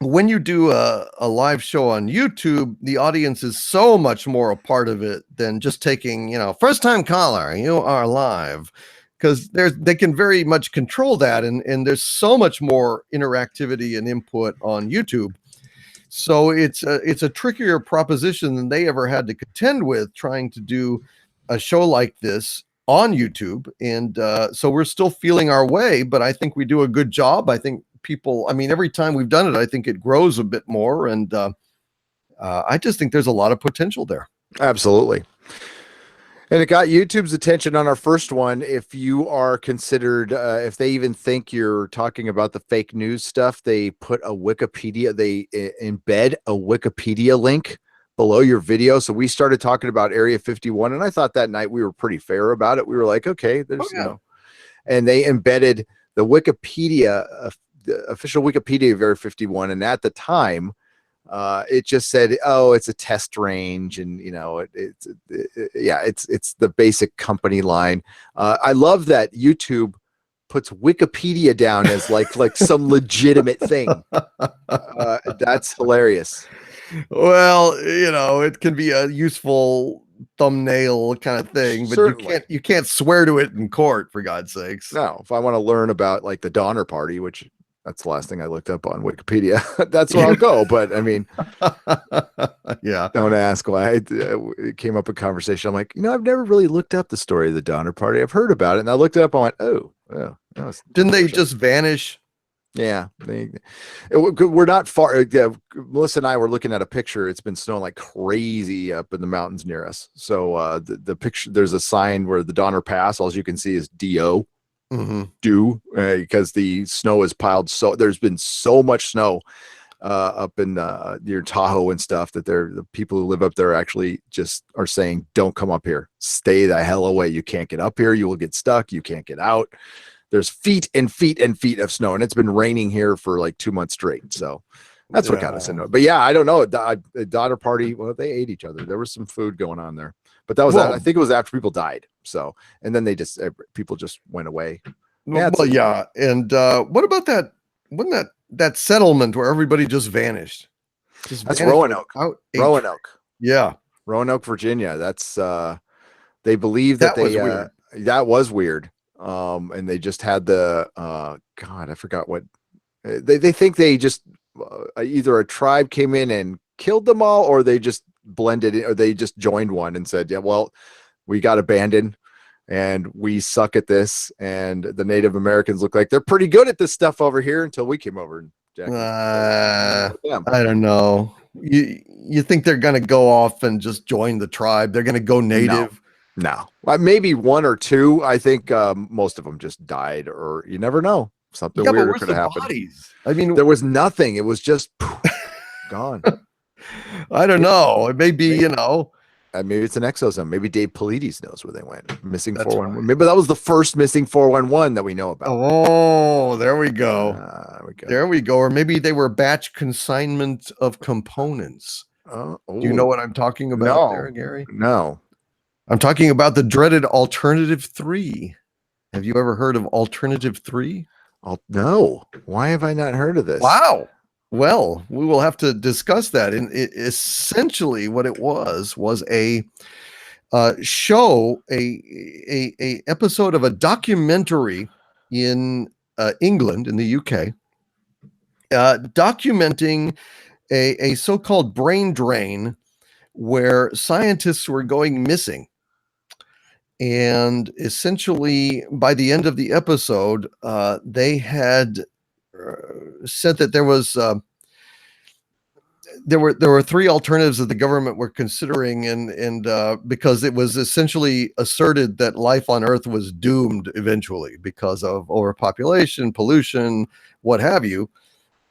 when you do a live show on YouTube, the audience is so much more a part of it than just taking, first time caller, you are live. Because they can very much control that, and there's so much more interactivity and input on YouTube. So it's a trickier proposition than they ever had to contend with trying to do a show like this on YouTube. And so we're still feeling our way, but I think we do a good job. I think people, I mean, every time we've done it, I think it grows a bit more. And I just think there's a lot of potential there. Absolutely. And it got YouTube's attention on our first one. If you are considered, if they even think you're talking about the fake news stuff, they put a Wikipedia, they embed a Wikipedia link below your video. So we started talking about Area 51, and I thought that night we were pretty fair about it. We were like, okay, there's, and they embedded the Wikipedia, the official Wikipedia of Area 51. And at the time, it just said, oh, it's a test range, and it's the basic company line. I love that YouTube puts Wikipedia down as like some legitimate thing. That's hilarious. Well, it can be a useful thumbnail kind of thing, but Certainly. you can't swear to it in court, for God's sakes. No, if I want to learn about like the Donner Party, which that's the last thing I looked up on Wikipedia, that's where I'll go. But I mean, yeah, don't ask why. It came up in conversation. I'm like, I've never really looked up the story of the Donner Party. I've heard about it, and I looked it up. I went, oh, didn't they just vanish? Yeah, we're not far. Yeah, Melissa and I were looking at a picture. It's been snowing like crazy up in the mountains near us. So the picture, there's a sign where the Donner Pass. All you can see is DO, do, because the snow is piled. So there's been so much snow up in near Tahoe and stuff that the people who live up there actually just are saying, don't come up here. Stay the hell away. You can't get up here. You will get stuck. You can't get out. There's feet and feet and feet of snow, and it's been raining here for like 2 months straight. So that's what got us into it. But yeah, I don't know. The Donner Party, well, they ate each other. There was some food going on there, but that was, I think it was after people died. So, and then people just went away. Yeah. And what about that? Wasn't that settlement where everybody just vanished? That's Roanoke. Roanoke. Yeah. Roanoke, Virginia. That's they believe that was weird. That was weird. And they just had the God, I forgot what they think they just either a tribe came in and killed them all, or they just blended in, or they just joined one and said, yeah, well, we got abandoned and we suck at this, and the Native Americans look like they're pretty good at this stuff over here until we came over and I don't know. You think they're gonna go off and just join the tribe? They're gonna go native? No. Maybe one or two. I think most of them just died, or you never know. Something weird could have happened. Bodies? I mean, there was nothing. It was just gone. I don't know. It may be, maybe it's an exosome. Maybe Dave Polides knows where they went. Missing 411. Maybe that was the first missing 411 that we know about. Oh, there we go. There we go. Or maybe they were batch consignment of components. Do you know what I'm talking about there, Gary? No. I'm talking about the dreaded Alternative 3. Have you ever heard of Alternative 3? No. Why have I not heard of this? Wow. Well, we will have to discuss that. And essentially what it was a show, a episode of a documentary in England, in the UK, documenting a so-called brain drain where scientists were going missing. And essentially, by the end of the episode, they had said that there was there were three alternatives that the government were considering, and because it was essentially asserted that life on Earth was doomed eventually because of overpopulation, pollution, what have you.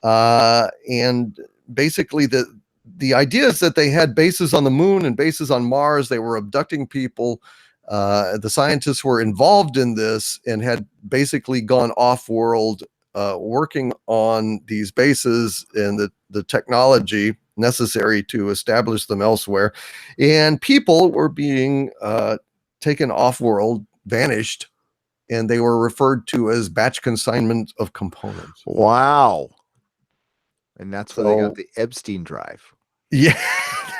And basically the idea is that they had bases on the moon and bases on Mars. They were abducting people. The scientists were involved in this and had basically gone off-world, working on these bases and the technology necessary to establish them elsewhere. And people were being taken off-world, vanished, and they were referred to as batch consignment of components. Wow. And that's where they So- got the Epstein drive. Yeah,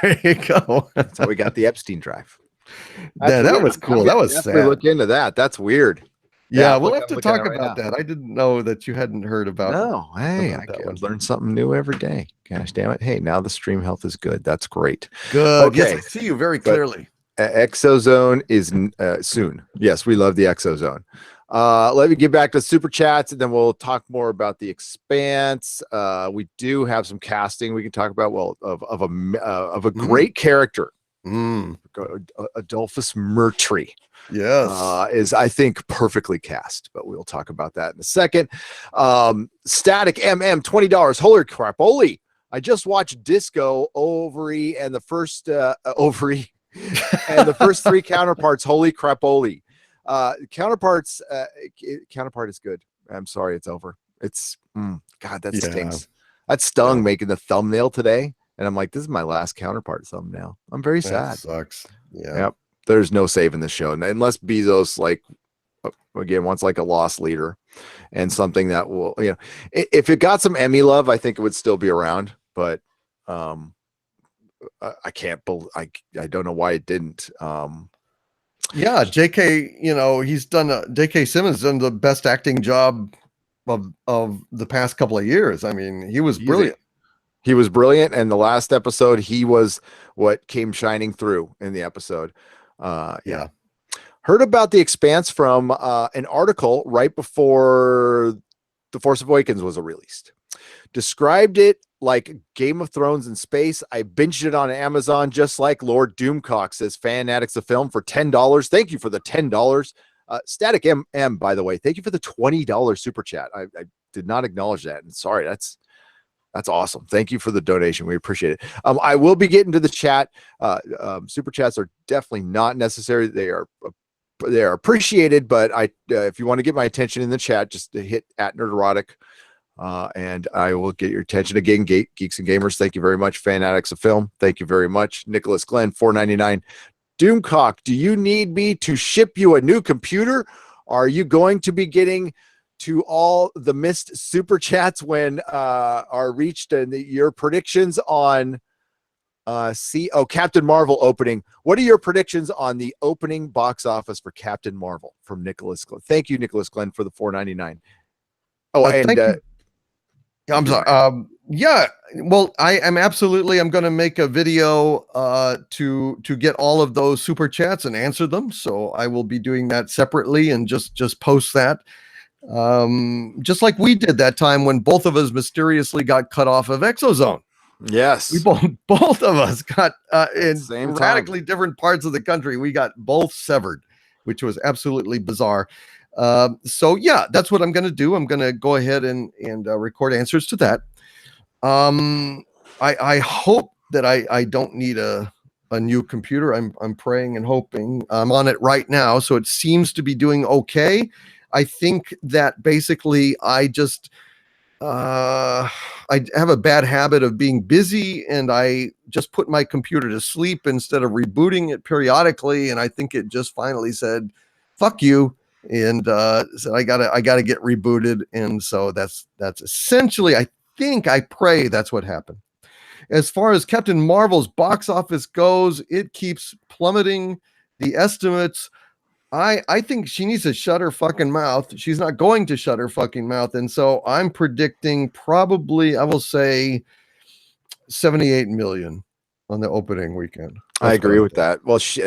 there you go. That's how we got the Epstein drive. That was cool. That was definitely sad. look into that. That's weird. Yeah, look, we'll have I'm to looking at talk it right about now. that. I didn't know that you hadn't heard about. No, hey, about I that can one. learn something new every day. Gosh damn it. Hey, now the stream health is good. That's great. Good. Okay. Yes, I see you very clearly. Exozone is soon. Yes, we love the Exozone. Let me get back to super chats, and then we'll talk more about the Expanse. We do have some casting we can talk about. Well, of a great character, Adolphus Mertry. Yes. Is I think perfectly cast, but we'll talk about that in a second. Static MM, $20. Holy crap, Oli! I just watched Disco Ovary and the first Ovary and the first three counterparts. Holy crap, Oli! Counterpart is good. I'm sorry, it's over. It's God, that stinks. That stung making the thumbnail today, and I'm like, this is my last counterpart thumbnail. I'm very sad. That sucks. Yeah. Yep. There's no saving this show unless Bezos, like, again, wants like a lost leader and something that will, if it got some Emmy love, I think it would still be around. But I can't believe I don't know why it didn't. Yeah, JK, J.K. Simmons done the best acting job of the past couple of years. I mean, he was brilliant. He was brilliant, and the last episode, he was what came shining through in the episode. Yeah. Heard about the Expanse from an article right before The Force Awakens was released. Described it like Game of Thrones in space. I binged it on Amazon, just like Lord Doomcock says, fan addicts of film for $10. Thank you for the $10. Static MM, by the way, thank you for the $20 super chat. I did not acknowledge that, and sorry, that's awesome. Thank you for the donation. We appreciate it. I will be getting to the chat. Super chats are definitely not necessary. They are appreciated, but if you want to get my attention in the chat, just hit @nerderotic, and I will get your attention again. Geeks and Gamers, thank you very much. Fan addicts of film, thank you very much. Nicholas Glenn, $4.99. Doomcock, do you need me to ship you a new computer? Are you going to be getting to all the missed super chats when are reached, and your predictions on Captain Marvel opening? What are your predictions on the opening box office for Captain Marvel? From Nicholas Glenn. Thank you, Nicholas Glenn, for the $4.99. I'm sorry. Yeah, well, I'm going to make a video to get all of those super chats and answer them. So I will be doing that separately and just post that. Just like we did that time when both of us mysteriously got cut off of Exozone. Yes, we both of us got in radically time. different parts of the country. We got both severed, which was absolutely bizarre. So yeah, that's what I'm going to do. I'm going to go ahead and record answers to that. I hope that I don't need a new computer. I'm praying and hoping. I'm on it right now, so it seems to be doing okay. I think that basically I just I have a bad habit of being busy, and I just put my computer to sleep instead of rebooting it periodically. And I think it just finally said, "Fuck you," and so I gotta get rebooted. And so that's essentially, I pray that's what happened. As far as Captain Marvel's box office goes, it keeps plummeting. The estimates, I think she needs to shut her fucking mouth. She's not going to shut her fucking mouth. And so I'm predicting probably, I will say 78 million on the opening weekend. I agree with that. Well, she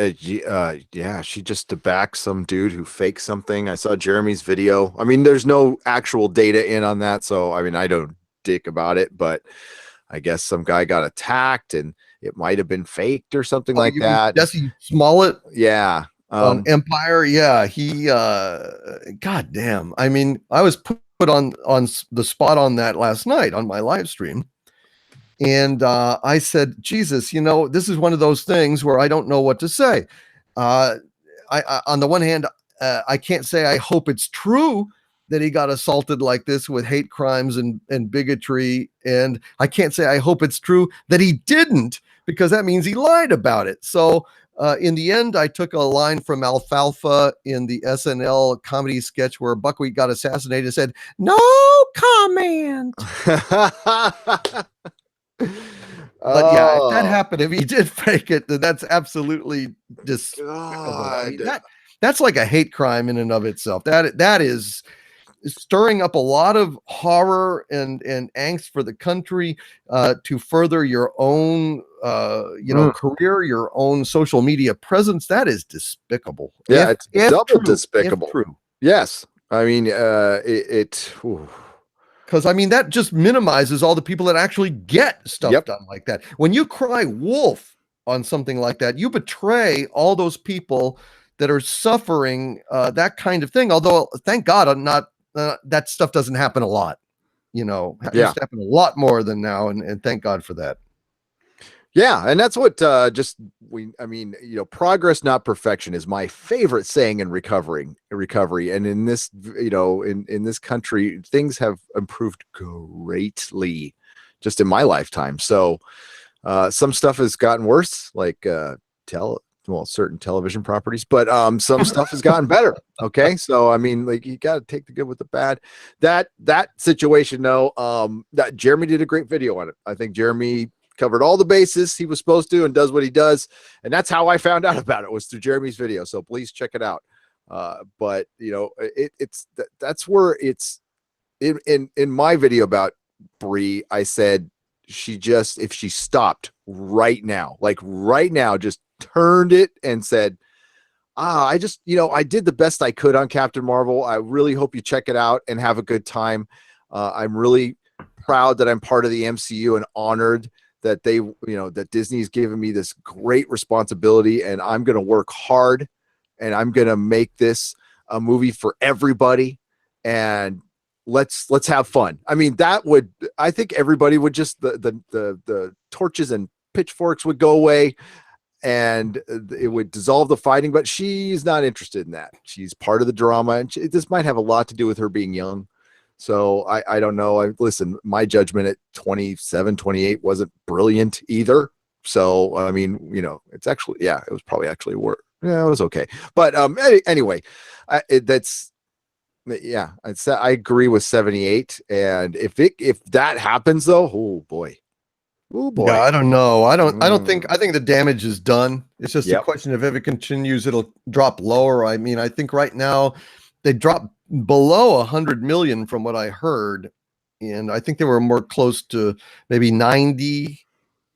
just to back some dude who faked something. I saw Jeremy's video. I mean, there's no actual data in on that, so I mean, I don't dick about it, but I guess some guy got attacked and it might have been faked or something Oh, like you mean that. Jesse Smollett Yeah. on Empire? Yeah, he god damn. I mean, I was put on the spot on that last night on my live stream. And I said, Jesus, this is one of those things where I don't know what to say. I on the one hand, I can't say I hope it's true that he got assaulted like this with hate crimes and bigotry. And I can't say I hope it's true that he didn't, because that means he lied about it. So in the end, I took a line from Alfalfa in the SNL comedy sketch where Buckwheat got assassinated and said, "No comment." But yeah, if that happened, if he did fake it, then that's absolutely despicable. I mean, that's like a hate crime in and of itself. That is stirring up a lot of horror and angst for the country to further your own career, your own social media presence. That is despicable. Yeah, it's double true, despicable. If true. Yes. I mean, because I mean, that just minimizes all the people that actually get stuff done like that. When you cry wolf on something like that, you betray all those people that are suffering that kind of thing. Although, thank God, that stuff doesn't happen a lot. It used to happen a lot more than now, and thank God for that. Yeah, and that's what progress, not perfection, is my favorite saying in recovery. And in this, in this country, things have improved greatly just in my lifetime. So some stuff has gotten worse, like certain television properties, but some stuff has gotten better. Okay. So I mean, like, you got to take the good with the bad. That situation, though, that Jeremy did a great video on it. I think Jeremy covered all the bases he was supposed to and does what he does. And that's how I found out about it, was through Jeremy's video. So please check it out. But that's where it's in my video about Bree, I said, if she stopped right now, just turned it and said, I did the best I could on Captain Marvel. I really hope you check it out and have a good time. I'm really proud that I'm part of the MCU and honored that that Disney's given me this great responsibility, and I'm going to work hard, and I'm going to make this a movie for everybody, and let's have fun. I mean, I think everybody would just, the torches and pitchforks would go away, and it would dissolve the fighting, but she's not interested in that. She's part of the drama, and this might have a lot to do with her being young. So I don't know. Listen, my judgment at 27, 28 wasn't brilliant either. So, I mean, it's actually, it was probably actually worse. Yeah, it was okay. But anyway, I agree with 78. And if that happens, though, oh boy. Yeah, I don't know. I think the damage is done. It's just a question of if it continues, it'll drop lower. I mean, I think right now they dropped below 100 million from what I heard, and I think they were more close to maybe 90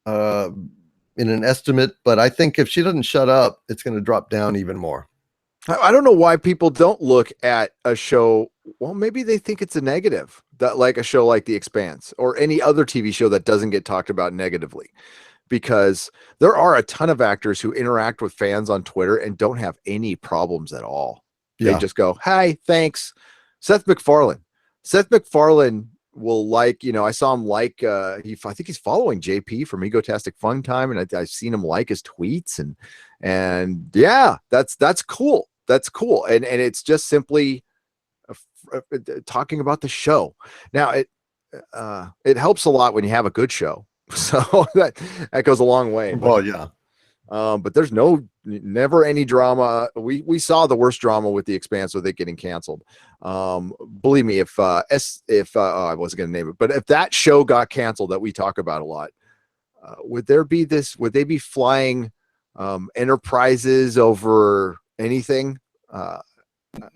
in an estimate. But I think if she doesn't shut up, it's going to drop down even more. I don't know why people don't look at a show. Well, maybe they think it's a negative, that like a show like The Expanse or any other TV show that doesn't get talked about negatively, because there are a ton of actors who interact with fans on Twitter and don't have any problems at all. They just go, "Hi, thanks." Seth MacFarlane will I saw him I think he's following JP from Egotastic Fun Time, and I've seen him like his tweets, and yeah, that's cool. That's cool. And it's just simply talking about the show. Now it helps a lot when you have a good show. So that goes a long way. Well, yeah. But there's never any drama. We saw the worst drama with The Expanse with it getting canceled. Believe me, if I wasn't going to name it, but if that show got canceled that we talk about a lot, would they be flying Enterprises over anything? What,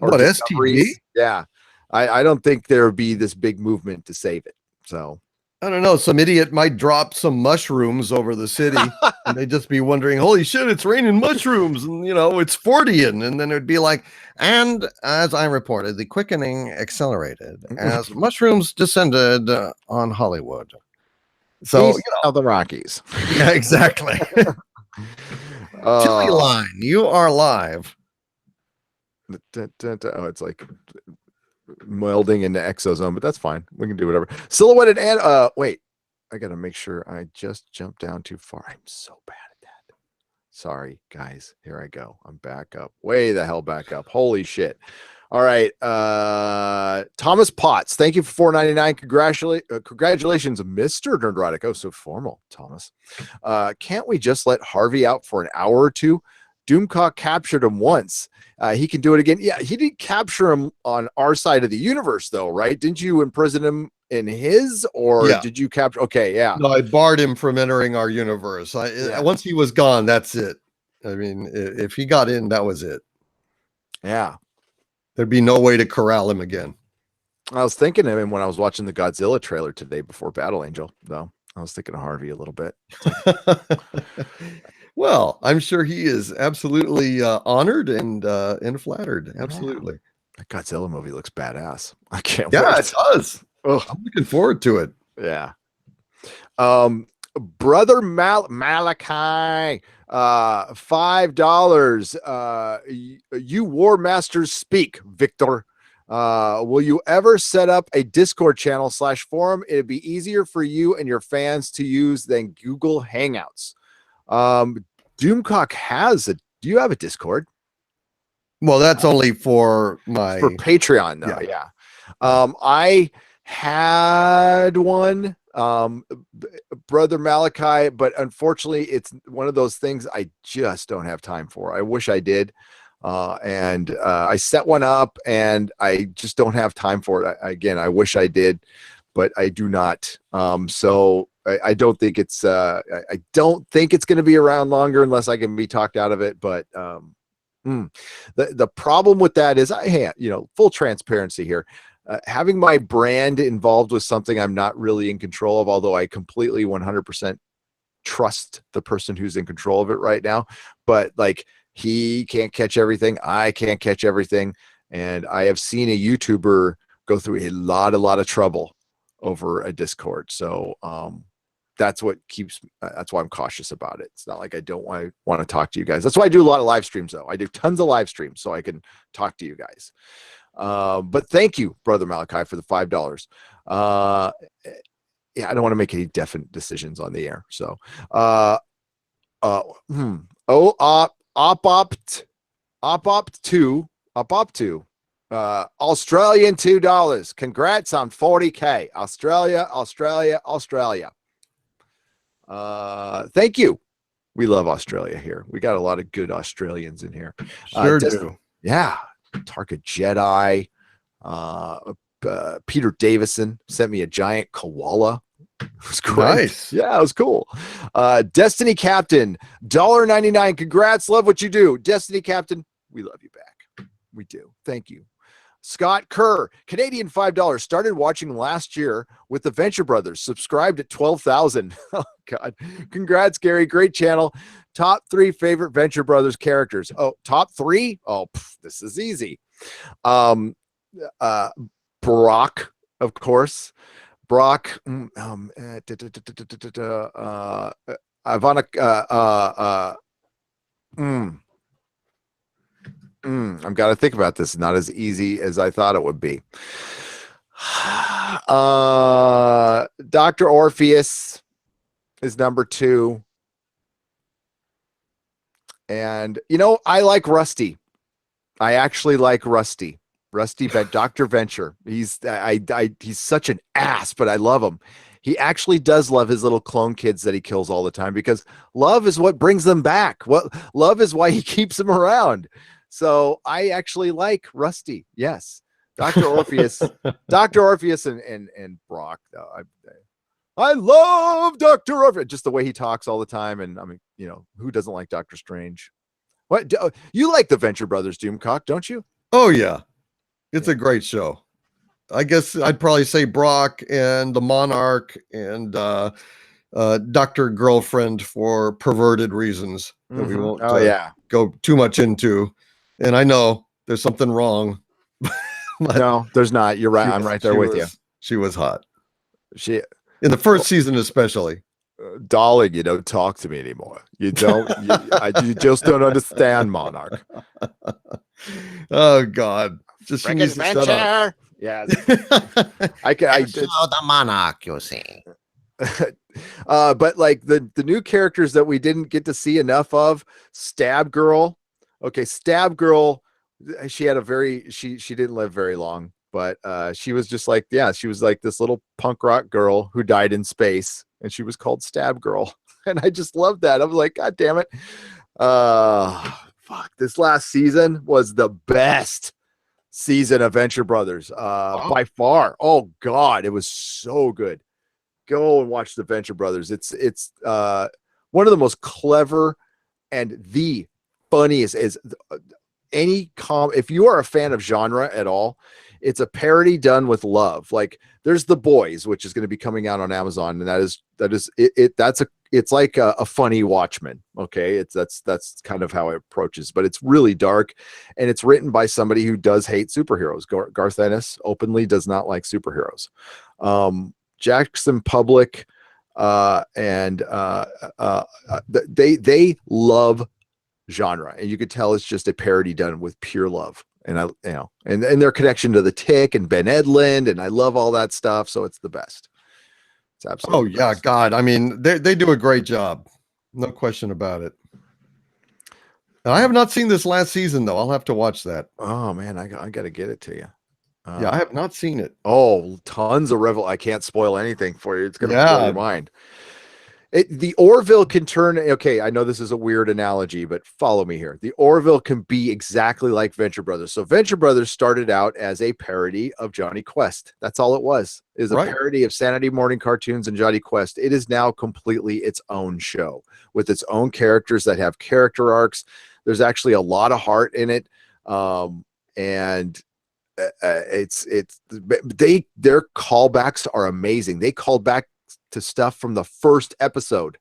STV? Yeah. I don't think there would be this big movement to save it. So I don't know. Some idiot might drop some mushrooms over the city and they'd just be wondering, holy shit, it's raining mushrooms. And, it's Fortean. And then it'd be like, and as I reported, the quickening accelerated as mushrooms descended on Hollywood. So, East of the Rockies. yeah, exactly. Tilly Oh, line, you are live. oh, it's like melding into exosome, but that's fine. We can do whatever. Silhouetted and wait, I gotta make sure I just jumped down too far. I'm so bad at that. Sorry, guys. Here I go. I'm back up. Way the hell back up. Holy shit. All right. Thomas Potts, thank you for $4.99. Congratulations, Mr. Nerdrotic. Oh, so formal, Thomas. Can't we just let Harvey out for an hour or two? Doomcock captured him once. He can do it again. Yeah, he didn't capture him on our side of the universe, though, right? Didn't you imprison him in his, or did you capture? Okay, yeah. No, I barred him from entering our universe. Once he was gone, that's it. I mean, if he got in, that was it. Yeah. There'd be no way to corral him again. I was thinking of him when I was watching the Godzilla trailer today before Battle Angel, though. I was thinking of Harvey a little bit. Well, I'm sure he is absolutely honored and flattered. Absolutely. That Godzilla movie looks badass. I can't wait. Yeah, it does. Ugh. I'm looking forward to it. Yeah. Brother Malachi, $5. You War Masters speak, Victor. Will you ever set up a Discord channel / forum? It'd be easier for you and your fans to use than Google Hangouts. Doomcock has a. Do you have a Discord? Well, that's only for my for Patreon, though. Yeah. I had one, Brother Malachi, but unfortunately, it's one of those things I just don't have time for. I wish I did. And I set one up and I just don't have time for it. Again, I wish I did, but I do not. So I don't think it's I don't think it's going to be around longer unless I can be talked out of it. But the problem with that is full transparency here. Having my brand involved with something I'm not really in control of, although I completely 100% trust the person who's in control of it right now. But like, he can't catch everything. I can't catch everything. And I have seen a YouTuber go through a lot of trouble over a Discord. So that's what that's why I'm cautious about it. It's not like I don't want to talk to you guys. That's why I do a lot of live streams, though. I do tons of live streams so I can talk to you guys. But thank you, Brother Malachi, for the $5. Yeah, I don't want to make any definite decisions on the air. So Op-Op2 Australian $2. Congrats on 40K. Australia. Thank you. We love Australia here. We got a lot of good Australians in here. Sure do. Yeah. Target Jedi. Peter Davison sent me a giant koala. It was great. Nice. Yeah, it was cool. Destiny Captain, $1.99. Congrats. Love what you do. Destiny Captain, we love you back. We do. Thank you. Scott Kerr, Canadian $5. Started watching last year with the Venture Brothers. Subscribed at 12,000. Oh, God. Congrats, Gary. Great channel. Top 3 favorite Venture Brothers characters. Oh, top 3? Oh, this is easy. Brock, of course. Brock. Ivana. I've got to think about this. Not as easy as I thought it would be. Dr. Orpheus is number 2. And, I like Rusty. I actually like Rusty. Dr. Venture. He's such an ass, but I love him. He actually does love his little clone kids that he kills all the time, because love is what brings them back. Love is why he keeps them around. So I actually like Rusty. Yes. Dr. Orpheus, and Brock, though. I love Dr. Orpheus, just the way he talks all the time. And I mean, who doesn't like Doctor Strange? What you like the Venture Brothers, Doomcock, don't you? Oh yeah. It's a great show. I guess I'd probably say Brock and the Monarch and Dr. Girlfriend for perverted reasons that we won't go too much into. And I know there's something wrong. No, there's not. You're right. I'm right there with you. She was hot. In the first season, especially. Darling, you don't talk to me anymore. You don't. You just don't understand, Monarch. Oh God, just she needs to shut up. Yeah, I can. And so the monarch, you see. But like the new characters that we didn't get to see enough of, Stab Girl. Okay, Stab Girl. She had a very she didn't live very long, but she was just like she was like this little punk rock girl who died in space, and she was called Stab Girl, and I just loved that. I was like, God damn it. Fuck, this last season was the best season of Venture Brothers by far. Oh God, it was so good. Go and watch the Venture Brothers. It's one of the most clever and the funniest is if you are a fan of genre at all, it's a parody done with love. Like there's The Boys, which is going to be coming out on Amazon, and it's like a funny Watchmen. Okay, that's kind of how it approaches, but it's really dark, and it's written by somebody who does hate superheroes. Garth Ennis openly does not like superheroes. Jackson Public and they love genre, and you could tell it's just a parody done with pure love. And and their connection to the Tick and Ben Edlund, and I love all that stuff. So it's the best. It's absolutely. Oh yeah, God. I mean, they do a great job, no question about it. I have not seen this last season though. I'll have to watch that. Oh man, I got to get it to you. Yeah, I have not seen it. Oh, tons of I can't spoil anything for you. It's gonna blow your mind. The Orville can turn. Okay, I know this is a weird analogy, but follow me here. The Orville can be exactly like Venture Brothers. So Venture Brothers started out as a parody of Johnny Quest. That's all it was. It was a parody of Saturday morning cartoons and Johnny Quest. It is now completely its own show with its own characters that have character arcs. There's actually a lot of heart in it, and their callbacks are amazing. They called back to stuff from the first episode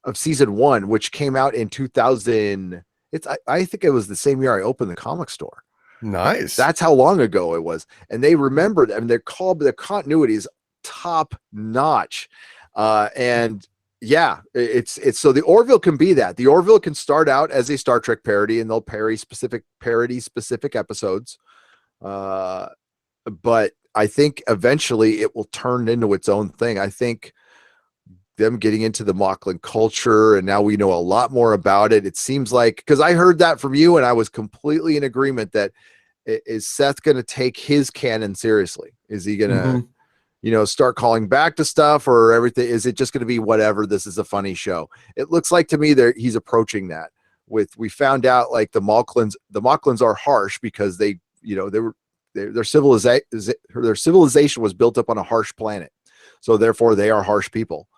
of season 1, which came out in 2000. I think it was the same year I opened the comic store. Nice. That's how long ago it was. And they remembered, and their continuity is top notch. And yeah, it's so the Orville can be that. The Orville can start out as a Star Trek parody, and they'll parody specific episodes. But I think eventually it will turn into its own thing. I think them getting into the Moclan culture, and now we know a lot more about it. It seems like, because I heard that from you, and I was completely in agreement that is Seth going to take his canon seriously? Is he going to, start calling back to stuff, or everything? Is it just going to be whatever? This is a funny show. It looks like to me he's approaching that. We found out like the Moclans are harsh because their civilization was built up on a harsh planet, so therefore they are harsh people.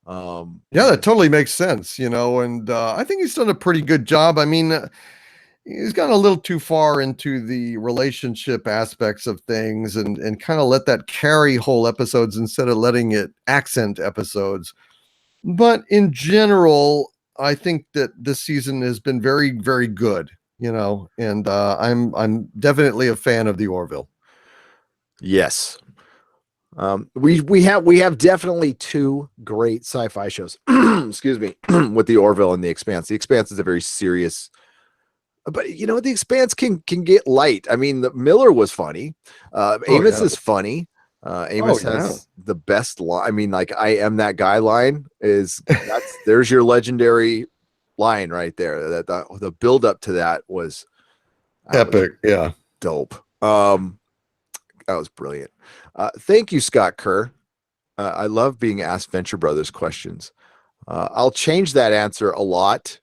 Yeah, that totally makes sense, and I think he's done a pretty good job. I mean, he's gone a little too far into the relationship aspects of things and kind of let that carry whole episodes instead of letting it accent episodes. But in general, I think that this season has been very, very good. And I'm definitely a fan of the Orville. Yes. We have definitely two great sci-fi shows. Excuse me, with the Orville and the Expanse. The Expanse is a very serious, but the Expanse can get light. I mean, the Miller was funny. Amos is funny. Amos has the best line. I mean, like, I am that guy line there's your legendary line right there. That the build up to that was epic. Yeah, dope. That was brilliant. Thank you, Scott Kerr. I love being asked Venture Brothers questions. I'll change that answer a lot.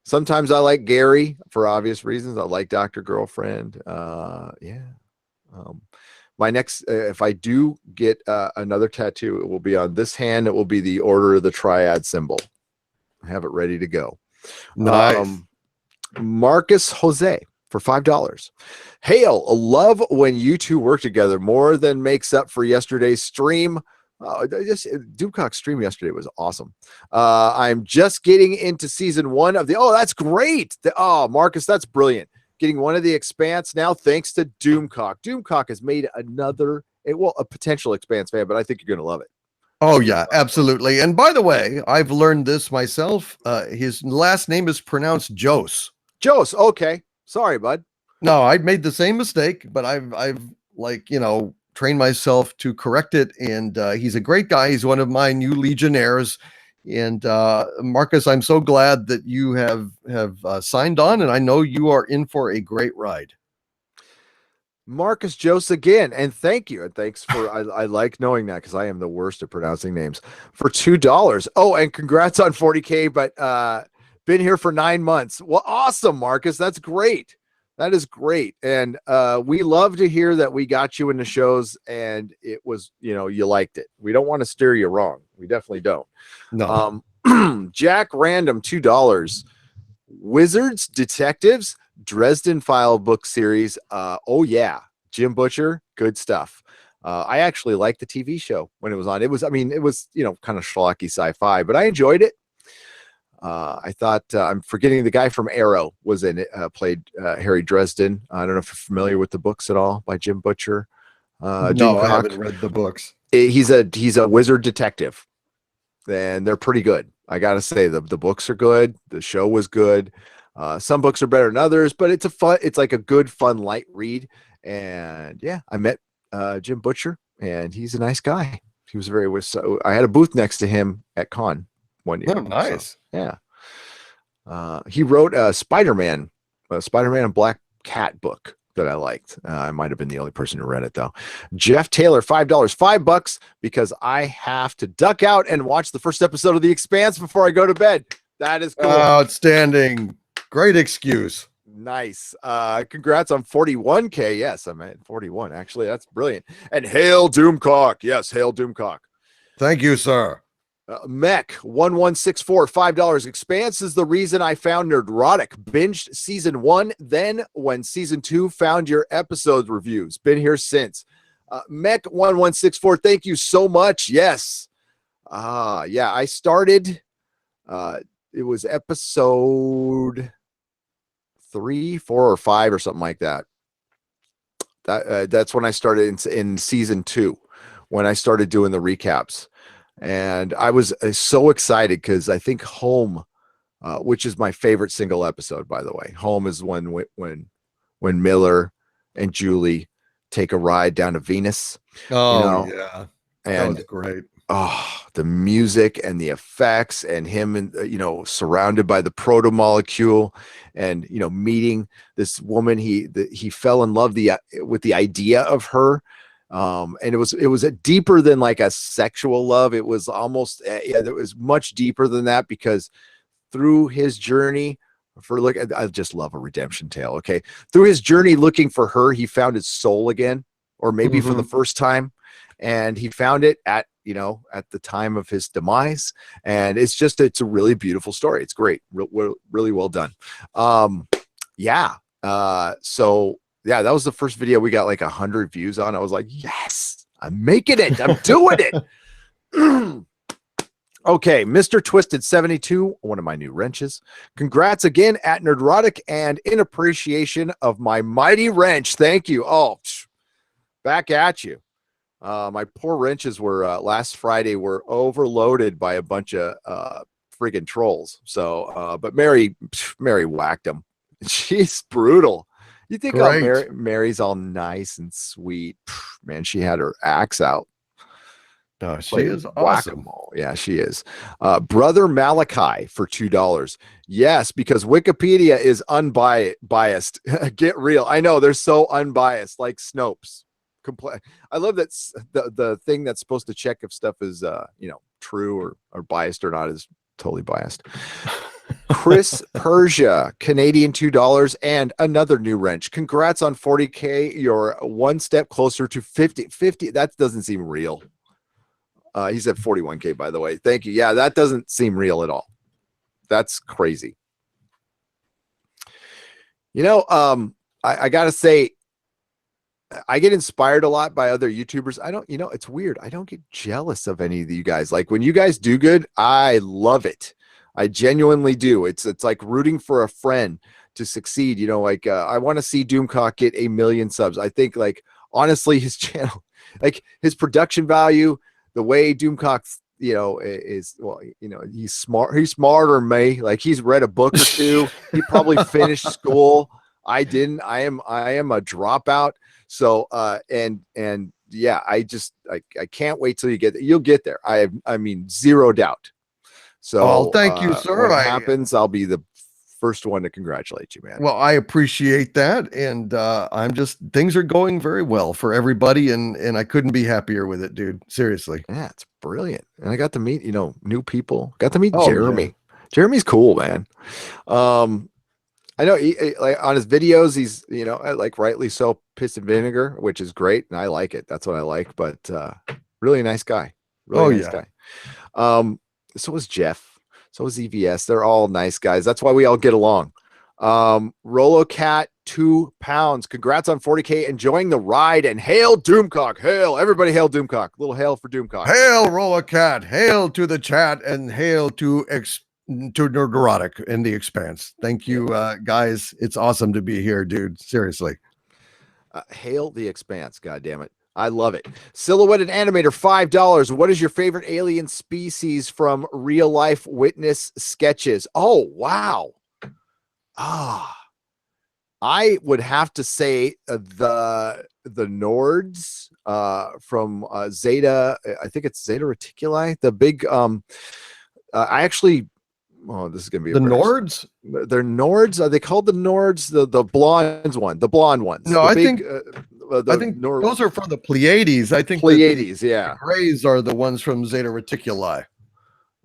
Sometimes I like Gary for obvious reasons. I like Dr. Girlfriend. My next, if I do get another tattoo, it will be on this hand. It will be the Order of the Triad symbol. I have it ready to go. Nice. Marcus Jose for $5. Hail, love when you two work together. More than makes up for yesterday's stream. Doomcock's stream yesterday was awesome. I'm just getting into season 1 of that's great. Marcus, that's brilliant. Getting one of the Expanse now thanks to Doomcock. Doomcock has made a potential Expanse fan, but I think you're going to love it. Oh yeah, absolutely. And by the way, I've learned this myself. His last name is pronounced Jose. Jose, okay. Sorry, bud. No, I'd made the same mistake, but I've like, trained myself to correct it. And he's a great guy. He's one of my new Legionnaires. And Marcus, I'm so glad that you have signed on, and I know you are in for a great ride. Marcus Jose again, and thank you. And thanks for I like knowing that because I am the worst at pronouncing names. For $2. Oh, and congrats on 40K, but been here for 9 months. Well, awesome, Marcus. That's great. That is great. And we love to hear that we got you in the shows and it was, you liked it. We don't want to steer you wrong. We definitely don't. No. Jack Random, $2. Wizards, Detectives, Dresden File book series. Oh yeah, Jim Butcher, good stuff. I actually liked the TV show when it was on. It was kind of schlocky sci-fi, but I enjoyed it. I thought I'm forgetting the guy from Arrow was in it, played Harry Dresden. I don't know if you're familiar with the books at all by Jim Butcher. No, I haven't read the books. He's a wizard detective, and they're pretty good. I gotta say the books are good. The show was good. Some books are better than others, but it's like a good, fun, light read. And yeah, I met Jim Butcher, and he's a nice guy. He was so I had a booth next to him at Con one year. Oh, nice. So, yeah. He wrote a Spider-Man and Black Cat book that I liked. I might have been the only person who read it though. Jeff Taylor, $5, $5 because I have to duck out and watch the first episode of The Expanse before I go to bed. That is cool. Outstanding. Great excuse. Nice. Congrats on 41K. Yes, I'm at 41. Actually, that's brilliant. And hail Doomcock. Yes, hail Doomcock. Thank you, sir. Mech 1164, $5. Expanse is the reason I found Nerdrotic. Binged season 1, then when season 2 found your episodes reviews. Been here since. Mech 1164, thank you so much. Yes. Yeah, I started. It was episode 3, 4, or 5 or something like that. That's when I started in season 2, when I started doing the recaps. And I was so excited because I think Home, which is my favorite single episode, by the way. Home is when Miller and Julie take a ride down to Venus. Oh, yeah. And that was great. Oh, the music and the effects and him and surrounded by the proto molecule and meeting this woman. He fell in love with the idea of her. And it was a deeper than like a sexual love. It was almost it was much deeper than that because through his journey I just love a redemption tale. Okay. Through his journey looking for her, he found his soul again, or maybe for the first time. And he found it at the time of his demise. And it's a really beautiful story. It's great. Really well done. Yeah. So yeah, that was the first video we got like 100 views on. I was like, yes, I'm making it. I'm doing it. Okay, Mr. Twisted 72, one of my new wrenches. Congrats again at Nerdrotic and in appreciation of my mighty wrench. Thank you. Oh, back at you. My poor wrenches were last Friday were overloaded by a bunch of friggin' trolls. So, but Mary whacked them. She's brutal. You think Mary's all nice and sweet. Man, she had her axe out. No, she is awesome. Yeah, she is. Brother Malachi for $2. Yes, because Wikipedia is unbiased. Get real. I know they're so unbiased, like Snopes. I love that the thing that's supposed to check if stuff is true or biased or not is totally biased. Chris Persia, Canadian $2 and another new wrench. Congrats on 40K. You're one step closer to 50. That doesn't seem real. He's at 41K, by the way. Thank you. Yeah, that doesn't seem real at all. That's crazy. I gotta say, I get inspired a lot by other YouTubers. It's weird. I don't get jealous of any of you guys. Like when you guys do good, I love it. I genuinely do. It's like rooting for a friend to succeed. I want to see Doomcock get 1 million subs. I think honestly, his channel, his production value, the way Doomcock's, is, well, he's smart. He's smarter than me. Like, he's read a book or two. He probably finished school. I didn't. I am a dropout. So, and yeah, I can't wait till you get there. You'll get there. I mean, zero doubt. So, thank you, sir. When it happens, I'll be the first one to congratulate you, man. Well, I appreciate that, and things are going very well for everybody, and I couldn't be happier with it, dude. Seriously. Yeah, it's brilliant. And I got to meet, new people. Got to meet Oh, Jeremy. yeah. Jeremy's cool, man. I know like on his videos, he's, like rightly so, piss and vinegar, which is great, and I like it. That's what I like. But really nice guy. Really nice guy. So was Jeff. So was EVS. They're all nice guys. That's why we all get along. Rolocat, 2 pounds. Congrats on 40K. Enjoying the ride, and hail Doomcock. Hail. Everybody hail Doomcock. Little hail for Doomcock. Hail Rolocat. Hail to the chat, and hail to Neurotic in the Expanse. Thank you, guys. It's awesome to be here, dude. Seriously. Hail the Expanse. God damn it. I love it. Silhouetted Animator, $5. What is your favorite alien species from real life witness sketches? Oh, wow. I would have to say the Nords from Zeta. I think it's Zeta Reticuli. The big I actually, this is gonna be the Nords. They're Nords. Are they called the Nords? The blonde ones. No, I think Nord, those are from the Pleiades. I think Pleiades. Yeah, the Greys are the ones from Zeta Reticuli.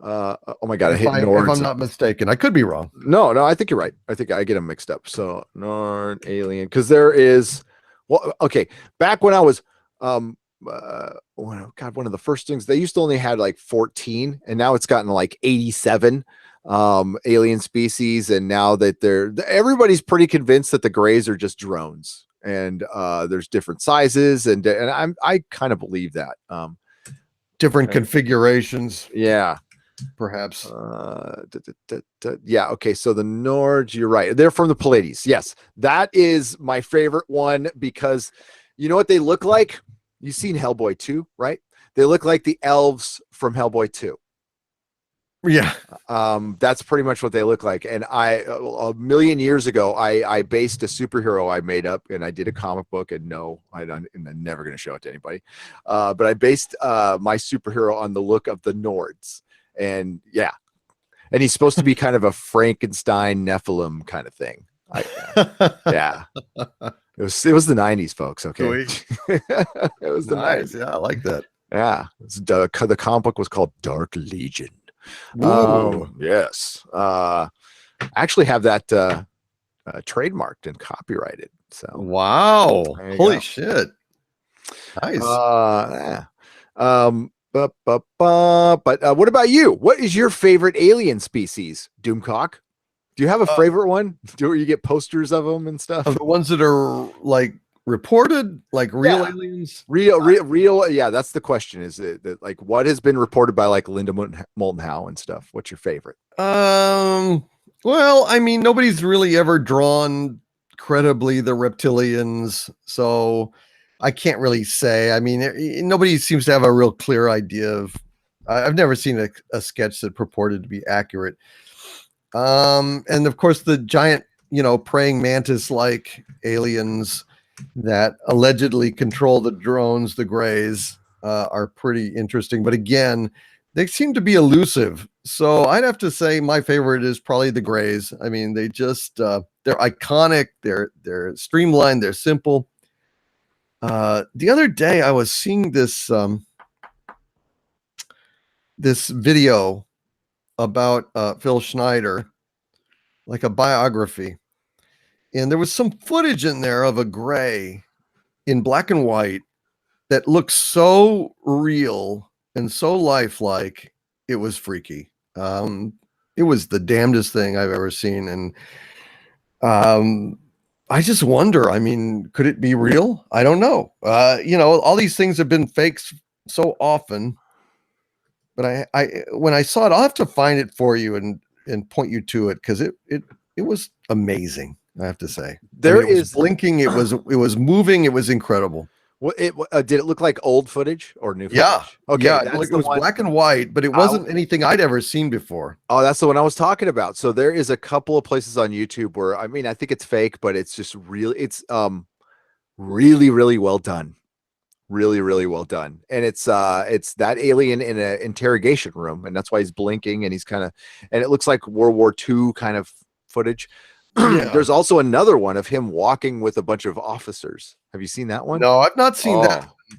Oh my god, if I'm not mistaken. I could be wrong. No, I think you're right. I think I get them mixed up. So Nord alien, because there is, well, okay, back when I was one of the first things, they used to only had like 14, and now it's gotten like 87 alien species, and now that everybody's pretty convinced that the Greys are just drones, and there's different sizes, and I kind of believe that. Different configurations. Yeah. Perhaps. Yeah. Okay. So the Nords, you're right. They're from the Pleiades. Yes. That is my favorite one, because you know what they look like? You've seen Hellboy 2, right? They look like the elves from Hellboy 2. Yeah. That's pretty much what they look like. And a million years ago, I based a superhero I made up, and I did a comic book, and I'm never going to show it to anybody. But I based my superhero on the look of the Nords. And yeah, and he's supposed to be kind of a Frankenstein Nephilim kind of thing. Yeah, it was the 90s, folks. Okay, it was the nice. 90s. Yeah, I like that. Yeah, the comic book was called Dark Legion. Yes, I actually have that trademarked and copyrighted. So wow, holy shit, nice. Yeah. But what about you? What is your favorite alien species, Doomcock? Do you have a favorite one? Do you get posters of them and stuff? Of the ones that are like reported, like real aliens? Real. Yeah, that's the question. Is it like what has been reported by like Linda Moulton Howe and stuff? What's your favorite? Well, I mean, nobody's really ever drawn credibly the reptilians, so I can't really say. I mean, nobody seems to have a real clear idea of. I've never seen a sketch that purported to be accurate. And of course, the giant, praying mantis-like aliens that allegedly control the drones, the Greys, are pretty interesting. But again, they seem to be elusive. So I'd have to say my favorite is probably the Greys. I mean, they just they're iconic. They're streamlined. They're simple. The other day I was seeing this video about Phil Schneider, like a biography, and there was some footage in there of a Grey in black and white that looked so real and so lifelike. It was freaky. It was the damnedest thing I've ever seen, and I just wonder, I mean, could it be real? I don't know. All these things have been fakes so often, but when I saw it, I'll have to find it for you and point you to it, because it was amazing. I have to say, it was blinking, it was moving, it was incredible. Did it look like old footage or new Yeah, footage? Okay, yeah, that's it the was one. black and white, but it wasn't anything I'd ever seen before. Oh, that's the one I was talking about. So there is a couple of places on YouTube where I mean I think it's fake, but it's just really really really well done. Really, really well done. And it's that alien in an interrogation room, and that's why he's blinking and he's kind of and it looks like World War II kind of footage. Yeah. There's also another one of him walking with a bunch of officers. Have you seen that one? No, I've not seen that. Oh,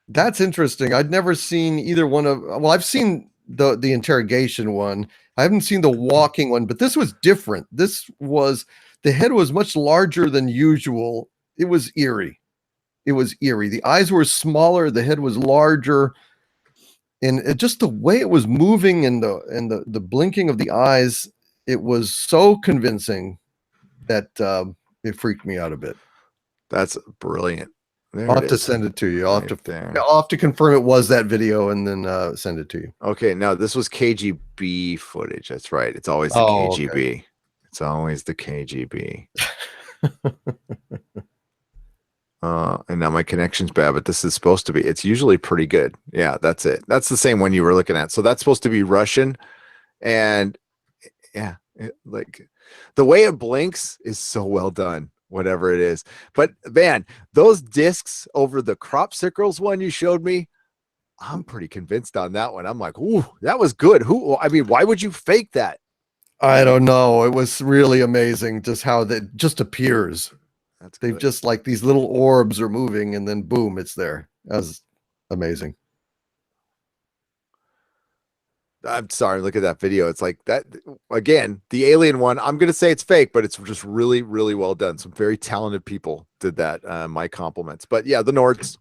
That's interesting. I'd never seen either one of. Well, I've seen the interrogation one. I haven't seen the walking one, but this was different. This was the head was much larger than usual. It was eerie. It was eerie. The eyes were smaller. The head was larger, and just the way it was moving and the blinking of the eyes, it was so convincing that it freaked me out a bit. that's brilliant. There I'll it have to is. send it to you. Right there. I'll have to confirm it was that video and then send it to you. Okay, now this was KGB footage. That's right. It's always the Oh, KGB. okay. It's always the KGB. And now my connection's bad, but this is supposed to be. It's usually pretty good. Yeah, that's it. That's the same one you were looking at. So that's supposed to be Russian, and yeah, like the way it blinks is so well done. Whatever it is, but man, those discs over the crop circles one you showed me, I'm pretty convinced on that one. I'm like, ooh, that was good. Who? I mean, why would you fake that? I don't know. It was really amazing just how that just appears. That's They've good. just like these little orbs are moving and then boom, it's there. That was amazing. I'm sorry. Look at that video. It's like that again. The alien one. I'm gonna say it's fake, but it's just really, really well done. Some very talented people did that. My compliments. But yeah, the Nords.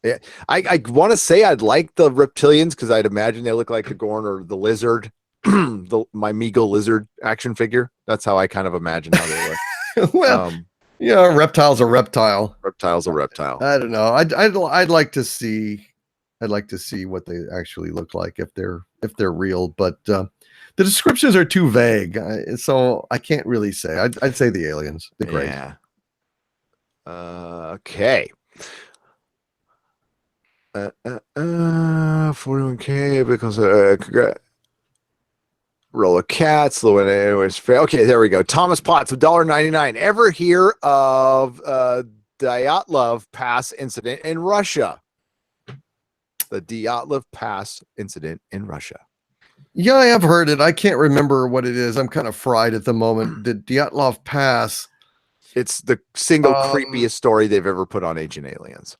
Yeah, I want to say I'd like the reptilians because I'd imagine they look like the Gorn or the lizard, my Meagle lizard action figure. That's how I kind of imagine how they look. Well, yeah, reptile's a reptile. Reptile's a reptile. I don't know. I'd like to see. I'd like to see what they actually look like if they're real. But the descriptions are too vague, so I can't really say. I'd say the aliens. The great. Yeah. Okay. 41K because roll of cats. Okay, there we go. Thomas Potts, $1.99. Ever hear of Dyatlov Pass incident in Russia? The Dyatlov Pass incident in Russia. Yeah, I have heard it. I can't remember what it is. I'm kind of fried at the moment. The Dyatlov Pass. It's the single creepiest story they've ever put on Ancient Aliens.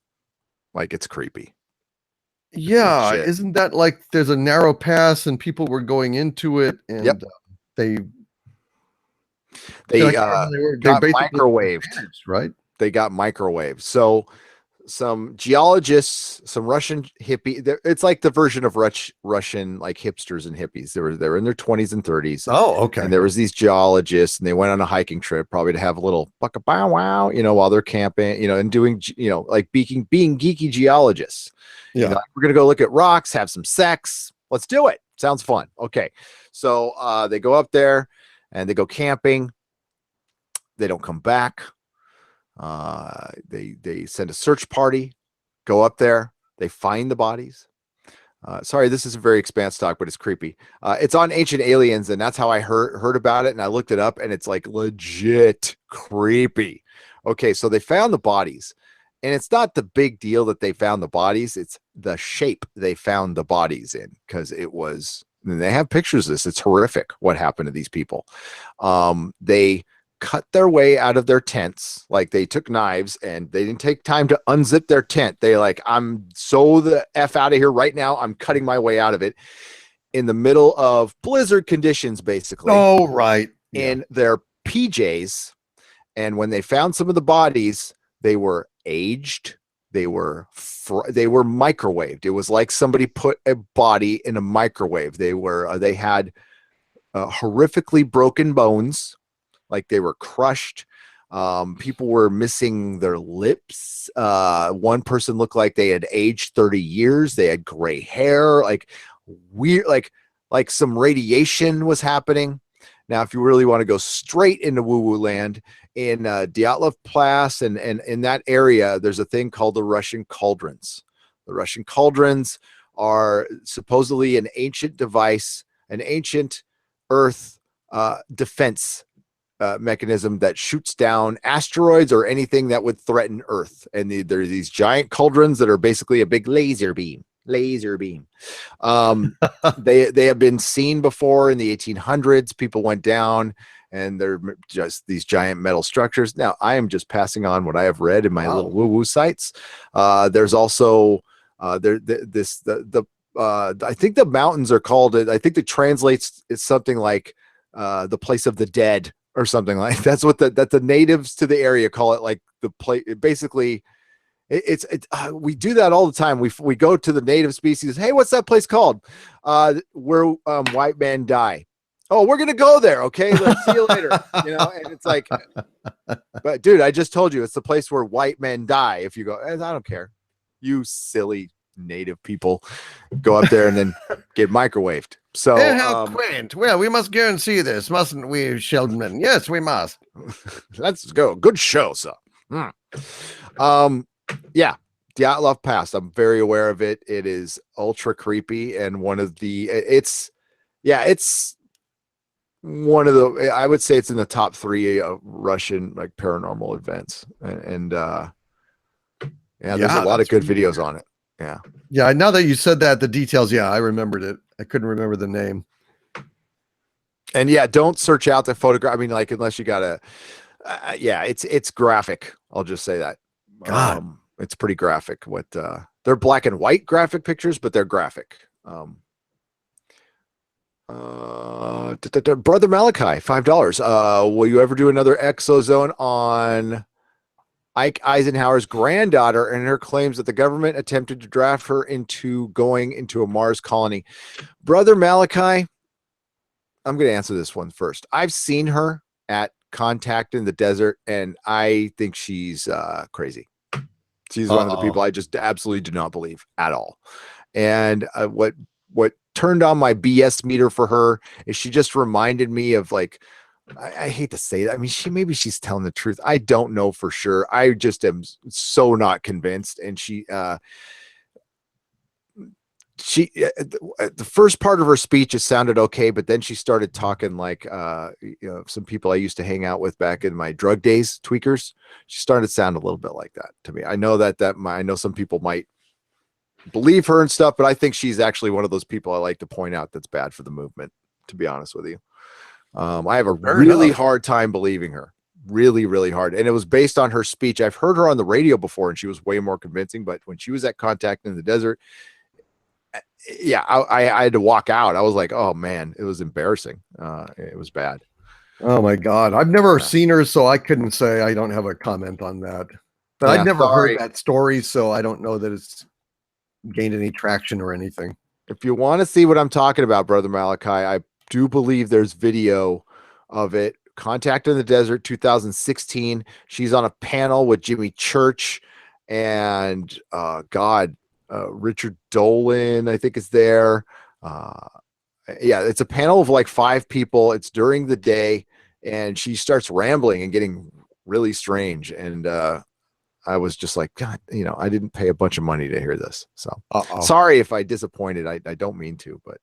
Like, it's creepy. Yeah, isn't that like there's a narrow pass and people were going into it and yep. They got microwaved, right? They got microwaved. So some geologists, some Russian hippie, it's like the version of Russian like hipsters and hippies. They were in their 20s and 30s. Oh, okay. And there was these geologists, and they went on a hiking trip, probably to have a little bucka bow wow, while they're camping, and doing, like being geeky geologists. Yeah, we're gonna go look at rocks, have some sex. Let's do it. Sounds fun. Okay, so they go up there and they go camping. They don't come back. They send a search party, go up there. They find the bodies. Sorry, this is a very Expanse talk, but it's creepy. It's on Ancient Aliens, and that's how I heard about it. And I looked it up, and it's like legit creepy. Okay, so they found the bodies, and it's not the big deal that they found the bodies. It's the shape they found the bodies in, because it was. And they have pictures of this. It's horrific what happened to these people. They cut their way out of their tents. Like, they took knives and they didn't take time to unzip their tent. They like, I'm so the F out of here right now. I'm cutting my way out of it in the middle of blizzard conditions, basically. Oh, right. In their PJs. And when they found some of the bodies, they were aged. They were microwaved. It was like somebody put a body in a microwave. They had horrifically broken bones. Like, they were crushed. People were missing their lips. One person looked like they had aged 30 years. They had gray hair, like weird, like some radiation was happening. Now, if you really want to go straight into woo-woo land, in Dyatlov Pass and in that area, there's a thing called the Russian cauldrons. The Russian cauldrons are supposedly an ancient device, an ancient Earth defense mechanism that shoots down asteroids or anything that would threaten Earth. And there are these giant cauldrons that are basically a big laser beam. They have been seen before in the 1800s. People went down, and they're just these giant metal structures. Now, I am just passing on what I have read in my little woo-woo sites. There's also I think the mountains are called. I think it translates. It's something like the place of the dead or something like that's what the natives to the area call it. Like the place, basically. We do that all the time. We go to the native species. Hey, what's that place called? Where white men die. Oh, we're gonna go there. Okay, let's see you later. And it's like, but dude, I just told you it's the place where white men die. If you go, I don't care. You silly native people, go up there and then get microwaved. So how quaint. Well, we must go and see this, mustn't we, Sheldon? Yes, we must. Let's go. Good show, sir. Yeah, Dyatlov Pass. I'm very aware of it. It is ultra creepy, and it's one of the. I would say it's in the top 3 of Russian like paranormal events, and there's a lot of good videos on it. Yeah. Now that you said that, the details. Yeah, I remembered it. I couldn't remember the name. And yeah, don't search out the photograph. I mean, like unless you gotta. It's graphic. I'll just say that. God. It's pretty graphic. What they're black and white graphic pictures, but they're graphic. Brother Malachi, $5. Will you ever do another exozone on Ike Eisenhower's granddaughter and her claims that the government attempted to draft her into going into a Mars colony? Brother Malachi, I'm going to answer this one first. I've seen her at Contact in the Desert, and I think she's crazy. She's one of the people I just absolutely do not believe at all. And what turned on my BS meter for her is she just reminded me of like, I hate to say that. I mean, maybe she's telling the truth. I don't know for sure. I just am so not convinced. And the first part of her speech, it sounded okay, but then she started talking like some people I used to hang out with back in my drug days, tweakers. She started to sound a little bit like that to me. I know I know some people might believe her and stuff, but I think she's actually one of those people I like to point out that's bad for the movement, to be honest with you. I have a really hard time believing her. Really, really hard. And it was based on her speech. I've heard her on the radio before and she was way more convincing, but when she was at Contact in the Desert, I had to walk out. I was like, oh man, it was embarrassing. It was bad. Oh my God. I've never seen her, so I couldn't say. I don't have a comment on that. But I've never heard that story, so I don't know that it's gained any traction or anything. If you want to see what I'm talking about, Brother Malachi, I do believe there's video of it. Contact in the Desert 2016. She's on a panel with Jimmy Church and Richard Dolan, I think, is there. It's a panel of like 5 people. It's during the day, and she starts rambling and getting really strange. And I was just like, God, I didn't pay a bunch of money to hear this. So sorry if I disappointed. I don't mean to, but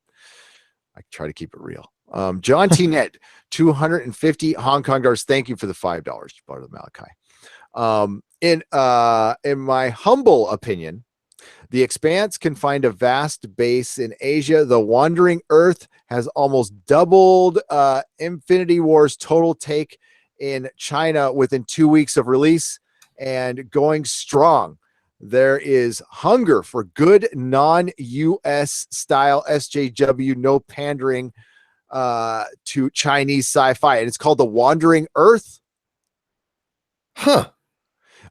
I try to keep it real. John T. Net, 250 Hong Kong dollars. Thank you for the $5, Brother Malachi. In my humble opinion, the Expanse can find a vast base in Asia. The Wandering Earth has almost doubled Infinity War's total take in China within 2 weeks of release and going strong. There is hunger for good non-US style SJW, no pandering to Chinese sci-fi. And it's called The Wandering Earth. Huh.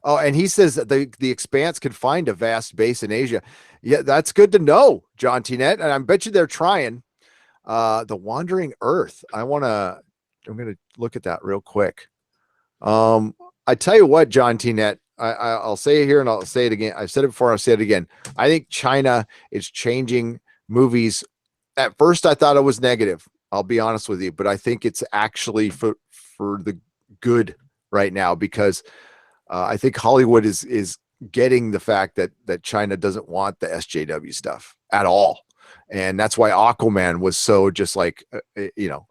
Oh, and he says that the Expanse can find a vast base in Asia. Yeah, that's good to know, John T. Net. And I bet you they're trying. The Wandering Earth. I'm going to look at that real quick. I tell you what, John T. Net, I'll say it here and I'll say it again. I've said it before. I'll say it again. I think China is changing movies. At first, I thought it was negative. I'll be honest with you, but I think it's actually for the good right now, because I think Hollywood is getting the fact that China doesn't want the SJW stuff at all. And that's why Aquaman was so just like,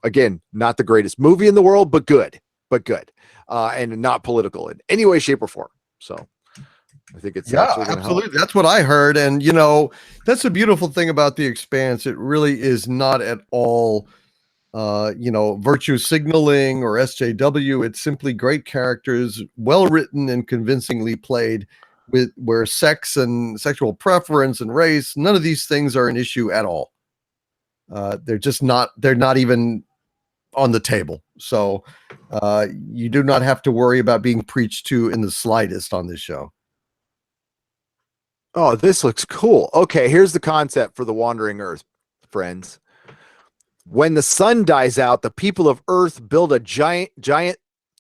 again, not the greatest movie in the world, but good, and not political in any way, shape, or form. So I think it's actually going to help. Absolutely. That's what I heard. And, that's the beautiful thing about The Expanse. It really is not at all, virtue signaling or SJW. It's simply great characters, well written and convincingly played, where sex and sexual preference and race, none of these things are an issue at all. They're not even on the table. So you do not have to worry about being preached to in the slightest on this show. Oh, this looks cool. Okay, here's the concept for the Wandering Earth, friends. When the sun dies out, the people of Earth build a giant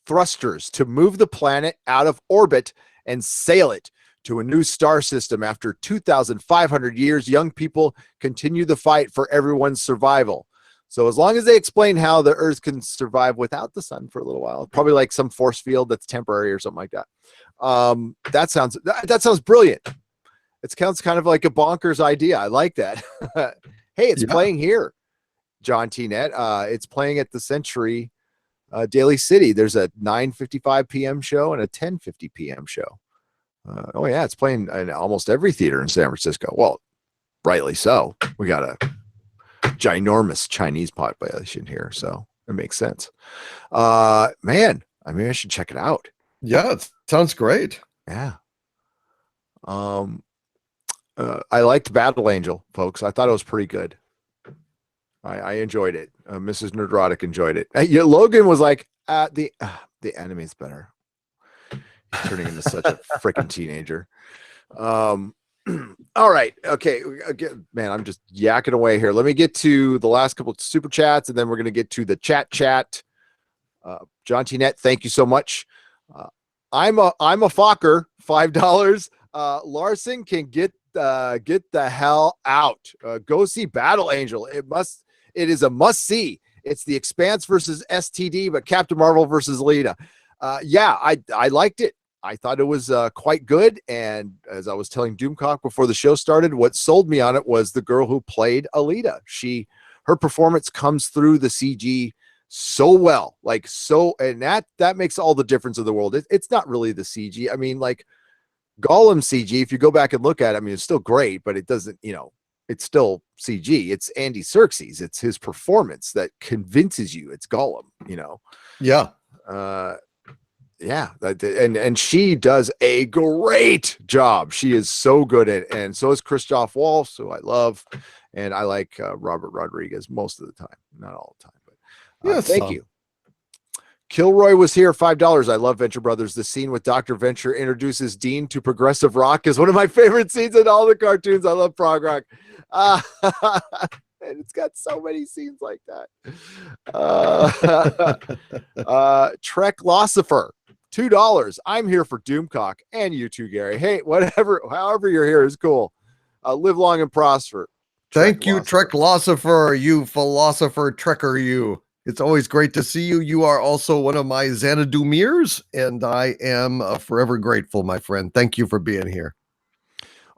thrusters to move the planet out of orbit and sail it to a new star system. After 2,500 years, young people continue the fight for everyone's survival. So as long as they explain how the Earth can survive without the sun for a little while, probably like some force field that's temporary or something like that. That sounds brilliant. It sounds kind of like a bonkers idea. I like that. Hey, it's playing here, John T. Net. It's playing at the Century Daly City. There's a 9:55 p.m. show and a 10:50 p.m. show. Oh yeah, it's playing in almost every theater in San Francisco. Well, rightly so. We got a ginormous Chinese population here, so it makes sense. Man, I mean, I should check it out. Yeah, it sounds great. Yeah. I liked Battle Angel, folks. I thought it was pretty good. I enjoyed it. Mrs. Nerdrotic enjoyed it. Logan was like, the enemy's better. He's turning into such a freaking teenager. All right. Okay. Again, man, I'm just yakking away here. Let me get to the last couple of super chats, and then we're going to get to the chat. John T. Net, thank you so much. I'm a Fokker, $5. Larson can get the hell out. Go see Battle Angel. It is a must see. It's the Expanse versus STD, but Captain Marvel versus Lita. Yeah, I liked it. I thought it was quite good. And as I was telling Doomcock before the show started, what sold me on it was the girl who played Alita. Her performance comes through the CG so well, and that makes all the difference in the world. It's not really the CG. I mean, like Gollum CG, if you go back and look at it, I mean, it's still great, but it doesn't, it's still CG. It's Andy Serkis. It's his performance that convinces you it's Gollum, Yeah. Yeah. And she does a great job. She is so good at it. And so is Christoph Waltz, who I love. And I like Robert Rodriguez most of the time, not all the time, but thank you. Kilroy was here, $5. I love Venture Brothers. The scene with Dr. Venture introduces Dean to progressive rock is one of my favorite scenes in all the cartoons. I love prog rock. And it's got so many scenes like that. Trek Losifer, $2. I'm here for Doomcock and you too, Gary. Hey, however you're here is cool. Live long and prosper. Thank you, Trek Losifer, you philosopher trekker, you. It's always great to see you. You are also one of my Xanadu mirrors, and I am forever grateful, my friend. Thank you for being here.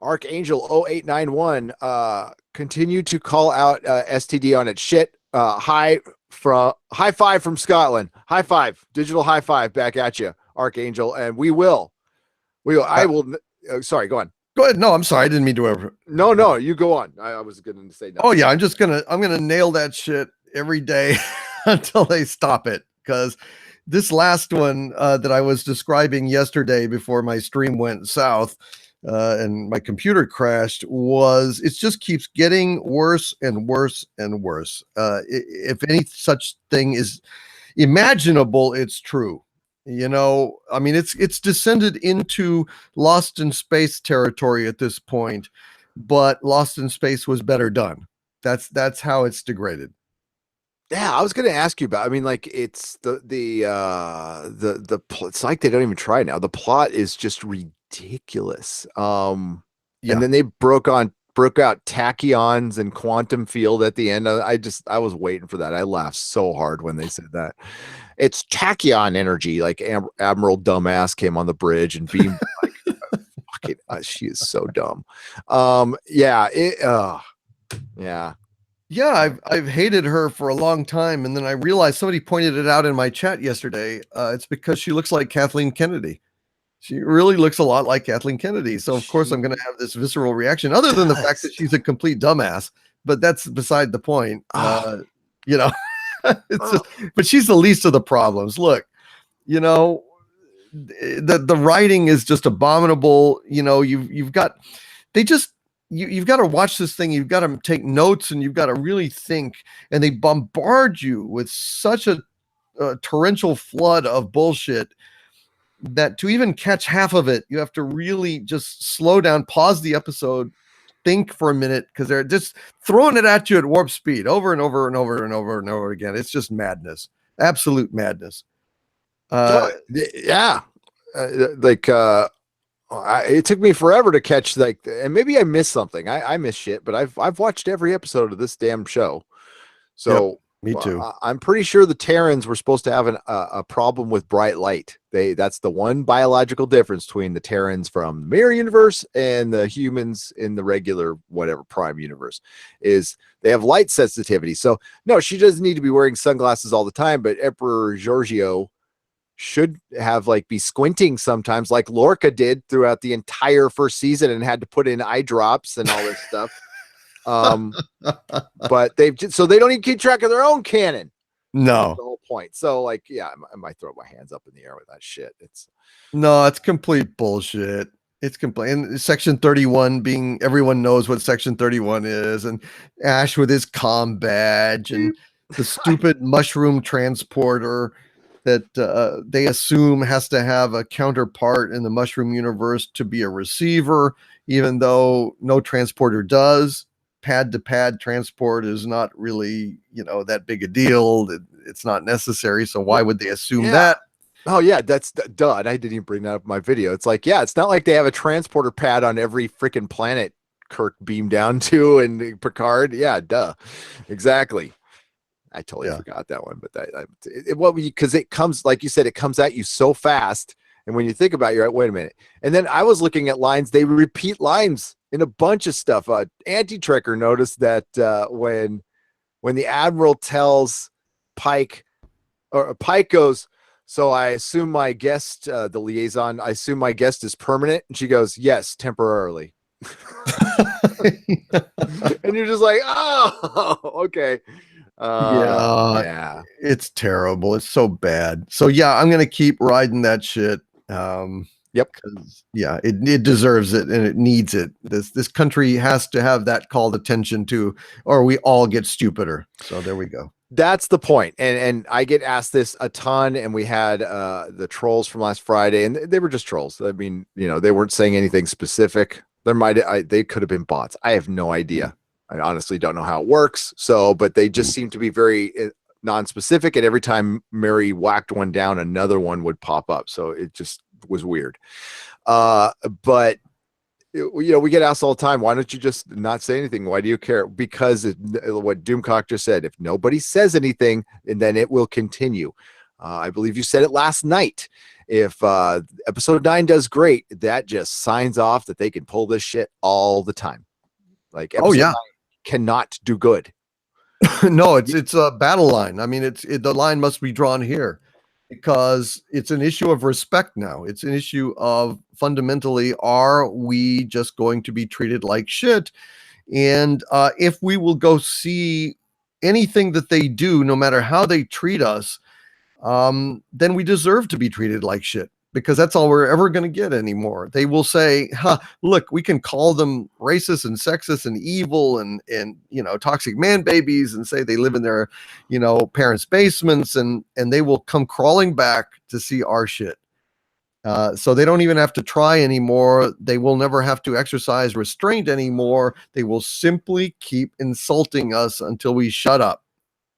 Archangel 0891, continue to call out STD on its shit. High five from Scotland. High five, digital high five back at you, Archangel, and we will. I will. Sorry, go on. Go ahead. No, I'm sorry. I didn't mean to ever. No, you go on. I was going to say no. Oh yeah, I'm gonna nail that shit every day until they stop it, because this last one that I was describing yesterday before my stream went south and my computer crashed it just keeps getting worse and worse and worse. If any such thing is imaginable, it's true. I mean, it's descended into Lost in Space territory at this point, but Lost in Space was better done. That's how it's degraded. Yeah, I was going to ask you about. I mean, like it's it's like they don't even try now. The plot is just ridiculous. And then they broke on broke out tachyons and quantum field at the end. I was waiting for that. I laughed so hard when they said that. It's tachyon energy. Like Admiral Dumbass came on the bridge and beamed like fucking. She is so dumb. Yeah. Yeah. Yeah, I've hated her for a long time, and then I realized somebody pointed it out in my chat yesterday. It's because she looks like Kathleen Kennedy. She really looks a lot like Kathleen Kennedy. So of course I'm going to have this visceral reaction, other than the fact that she's a complete dumbass. But that's beside the point. You know, it's just, but she's the least of the problems. Look, you know, the writing is just abominable. You know, you've got you've got to watch this thing. You've got to take notes, and you've got to really think. And they bombard you with such a torrential flood of bullshit that to even catch half of it, you have to really just slow down, pause the episode, think for a minute, because they're just throwing it at you at warp speed over and over and over and over and over again. It's just madness, absolute madness. Yeah, it took me forever to catch, like, and maybe I missed something. I missed shit, but I've watched every episode of this damn show. So yep, me too. I'm pretty sure the Terrans were supposed to have a problem with bright light. That's the one biological difference between the Terrans from the Mirror Universe and the humans in the regular whatever Prime Universe, is they have light sensitivity. So no, she doesn't need to be wearing sunglasses all the time, but Emperor Giorgio should have be squinting sometimes, like Lorca did throughout the entire first season and had to put in eye drops and all this stuff. But they don't even keep track of their own canon. No, that's the whole point. So yeah, I might throw my hands up in the air with that shit. It's complete bullshit. It's complete. And Section 31 being, everyone knows what Section 31 is, and Ash with his comm badge, and the stupid mushroom transporter that they assume has to have a counterpart in the mushroom universe to be a receiver, even though no transporter does. Pad to pad transport is not really, that big a deal. It's not necessary. So why would they assume that? Oh yeah, that's duh. I didn't even bring that up in my video. It's it's not like they have a transporter pad on every freaking planet Kirk beamed down to, and Picard. Yeah, duh. Exactly. I totally forgot that one, but because it comes, like you said, it comes at you so fast. And when you think about it, you're like, wait a minute. And then I was looking at lines, they repeat lines in a bunch of stuff. Anti-Trekker noticed that when the Admiral tells Pike, or Pike goes, so I assume my guest, the liaison, I assume my guest is permanent. And she goes, yes, temporarily. And you're just like, oh, okay. Yeah, it's terrible. It's so bad. So yeah, I'm gonna keep riding that shit. Yep. Because it deserves it, and it needs it. This country has to have that called attention to, or we all get stupider. So there we go. That's the point. And I get asked this a ton, and we had the trolls from last Friday, and they were just trolls. I mean, they weren't saying anything specific. They could have been bots. I have no idea. I honestly don't know how it works. But they just seem to be very non-specific. And every time Mary whacked one down, another one would pop up. So it just was weird. But we get asked all the time, why don't you just not say anything? Why do you care? Because what Doomcock just said, if nobody says anything, and then it will continue. I believe you said it last night. If episode 9 does great, that just signs off that they can pull this shit all the time. Episode 9 cannot do good. No, it's a battle line. I mean, the line must be drawn here, because it's an issue of respect now. It's an issue of, fundamentally, are we just going to be treated like shit? And if we will go see anything that they do, no matter how they treat us, then we deserve to be treated like shit, because that's all we're ever going to get anymore. They will say, look, we can call them racist and sexist and evil and toxic man babies, and say they live in their, parents' basements, and they will come crawling back to see our shit. So they don't even have to try anymore. They will never have to exercise restraint anymore. They will simply keep insulting us until we shut up.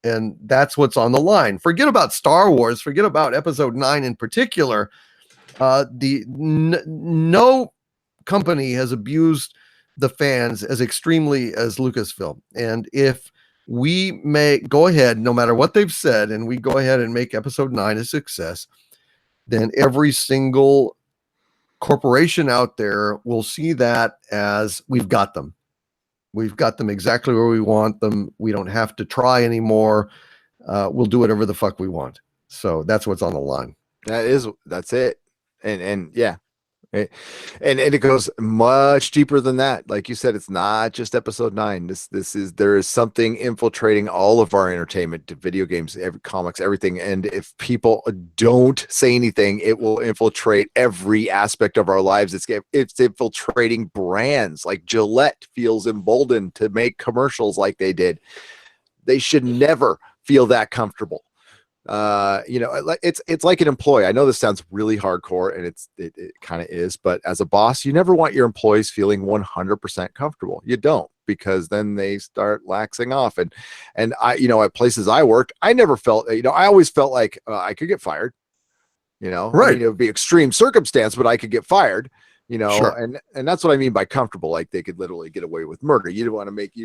And that's what's on the line. Forget about Star Wars. Forget about episode 9 in particular. No company has abused the fans as extremely as Lucasfilm. And if we may go ahead, no matter what they've said, and we go ahead and make episode 9 a success, then every single corporation out there will see that as we've got them. We've got them exactly where we want them. We don't have to try anymore. We'll do whatever the fuck we want. So that's what's on the line. That's it. And yeah. And it goes much deeper than that. Like you said, it's not just episode 9. There is something infiltrating all of our entertainment, video games, comics, everything. And if people don't say anything, it will infiltrate every aspect of our lives. It's infiltrating brands. Like Gillette feels emboldened to make commercials like they did. They should never feel that comfortable. It's like an employee. I know this sounds really hardcore, and it kind of is, but as a boss, you never want your employees feeling 100% comfortable. You don't, because then they start laxing off. And I, at places I worked, I never felt, I always felt like I could get fired. Right. I mean, it would be extreme circumstance, but I could get fired. Sure. And that's what I mean by comfortable. Like they could literally get away with murder. You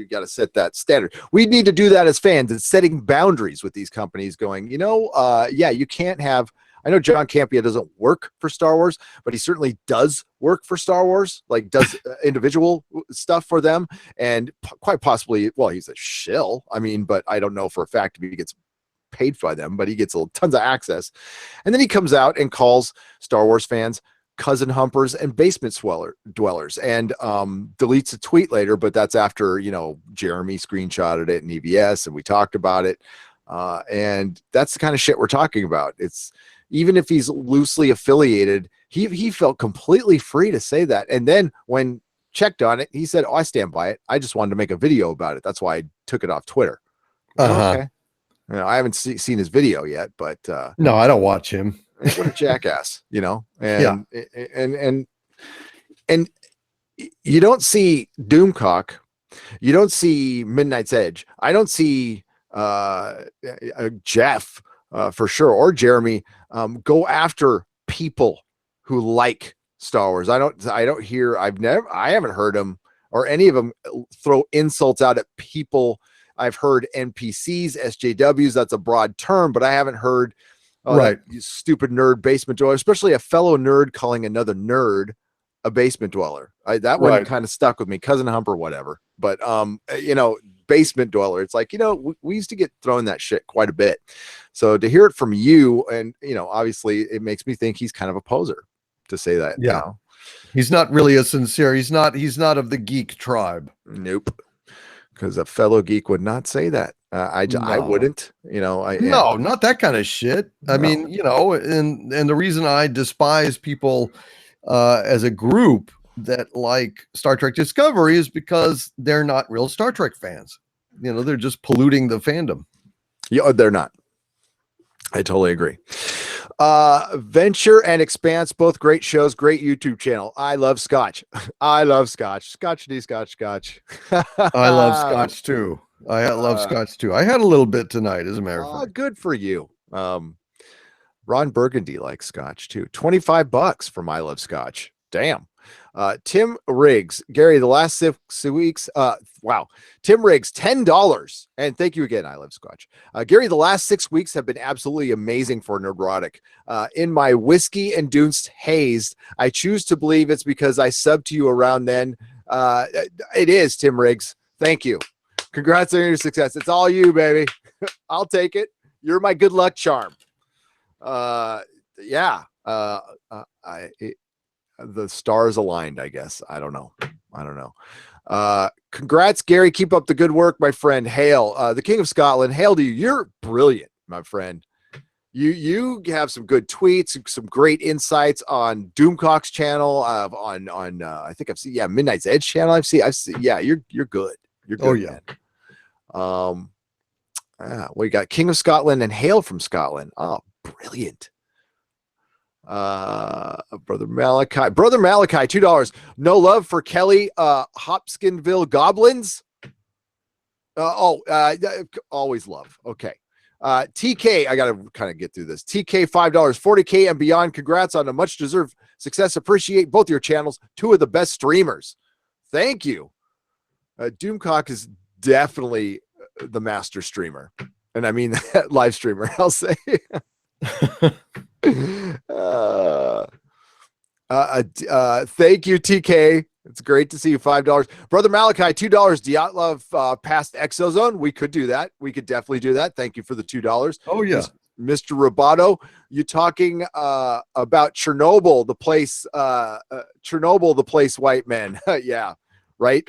got to set that standard. We need to do that as fans and setting boundaries with these companies going, you can't have, I know John Campea doesn't work for Star Wars, but he certainly does work for Star Wars, like does individual stuff for them. And quite possibly, well, he's a shill. I mean, but I don't know for a fact if he gets paid by them, but he gets tons of access. And then he comes out and calls Star Wars fans cousin humpers and basement dwellers, and deletes a tweet later, but that's after Jeremy screenshotted it in EVS and we talked about it, and that's the kind of shit we're talking about. It's even if he's loosely affiliated, he felt completely free to say that. And then when checked on it, he said, I stand by it. I just wanted to make a video about it. That's why I took it off Twitter. Okay. I haven't seen his video yet, but no, I don't watch him. What a jackass, and you don't see Doomcock, you don't see Midnight's Edge. I don't see Jeff for sure, or Jeremy go after people who like Star Wars. I haven't heard them or any of them throw insults out at people. I've heard NPCs, SJWs, that's a broad term, but I haven't heard right, you stupid nerd basement dweller, especially a fellow nerd calling another nerd a basement dweller. That one kind of stuck with me, cousin humper, whatever. But basement dweller, it's like, we used to get thrown that shit quite a bit. So to hear it from you, and obviously it makes me think he's kind of a poser to say that. Yeah, he's not really a sincere. He's not of the geek tribe. Nope. Because a fellow geek would not say that. I wouldn't, no, not that kind of shit. I mean, and the reason I despise people as a group that like Star Trek Discovery is because they're not real Star Trek fans. They're just polluting the fandom. Yeah, they're not. I totally agree. Venture and Expanse, both great shows, great YouTube channel. I love Scotch. I love Scotch. Scotch. I love Scotch too. I love Scotch too. I had a little bit tonight, as a matter of fact. Good for you. Ron Burgundy likes Scotch too. $25 for I Love Scotch. Damn. Tim Riggs, Gary, the last 6 weeks. Wow. Tim Riggs, $10. And thank you again. I Love Scotch. Gary, the last 6 weeks have been absolutely amazing for Nerdrotic. In my whiskey induced haze, I choose to believe it's because I subbed to you around then. It is, Tim Riggs. Thank you. Congrats on your success. It's all you, baby. I'll take it. You're my good luck charm. The stars aligned, I guess. I don't know. Congrats, Gary. Keep up the good work, my friend. Hail, the King of Scotland. Hail to you. You're brilliant, my friend. You have some good tweets, some great insights on Doomcock's channel, on I think I've seen Midnight's Edge channel. I've seen you're good. You're good. Oh yeah. We got King of Scotland and Hail from Scotland. Oh, brilliant. Brother Malachi, $2. No love for Kelly Hopkinsville Goblins. Always love. Okay. TK, I gotta kind of get through this. TK, $5, 40K and beyond. Congrats on a much deserved success. Appreciate both your channels. Two of the best streamers. Thank you. Doomcock is definitely the master streamer, and I mean that live streamer. I'll say. Thank you, TK. It's great to see you. $5, brother Malachi. $2. Dyatlov past Exozone. We could do that. We could definitely do that. Thank you for the $2. Oh yeah, Mr. Roboto, you talking about Chernobyl, the place? Chernobyl, the place. White men. Yeah, right,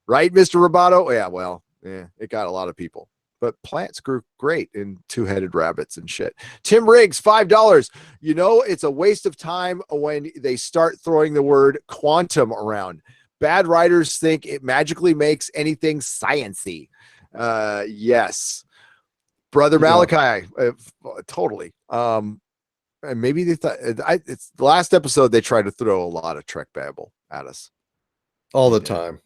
Mr. Roboto. Yeah, well, yeah, it got a lot of people. But plants grew great in two-headed rabbits and shit. Tim Riggs, $5. You know, it's a waste of time when they start throwing the word quantum around. Bad writers think it magically makes anything science-y. Yes. Brother Malachi, totally. And maybe they thought, it's the last episode, they tried to throw a lot of Trek babble at us. all the time.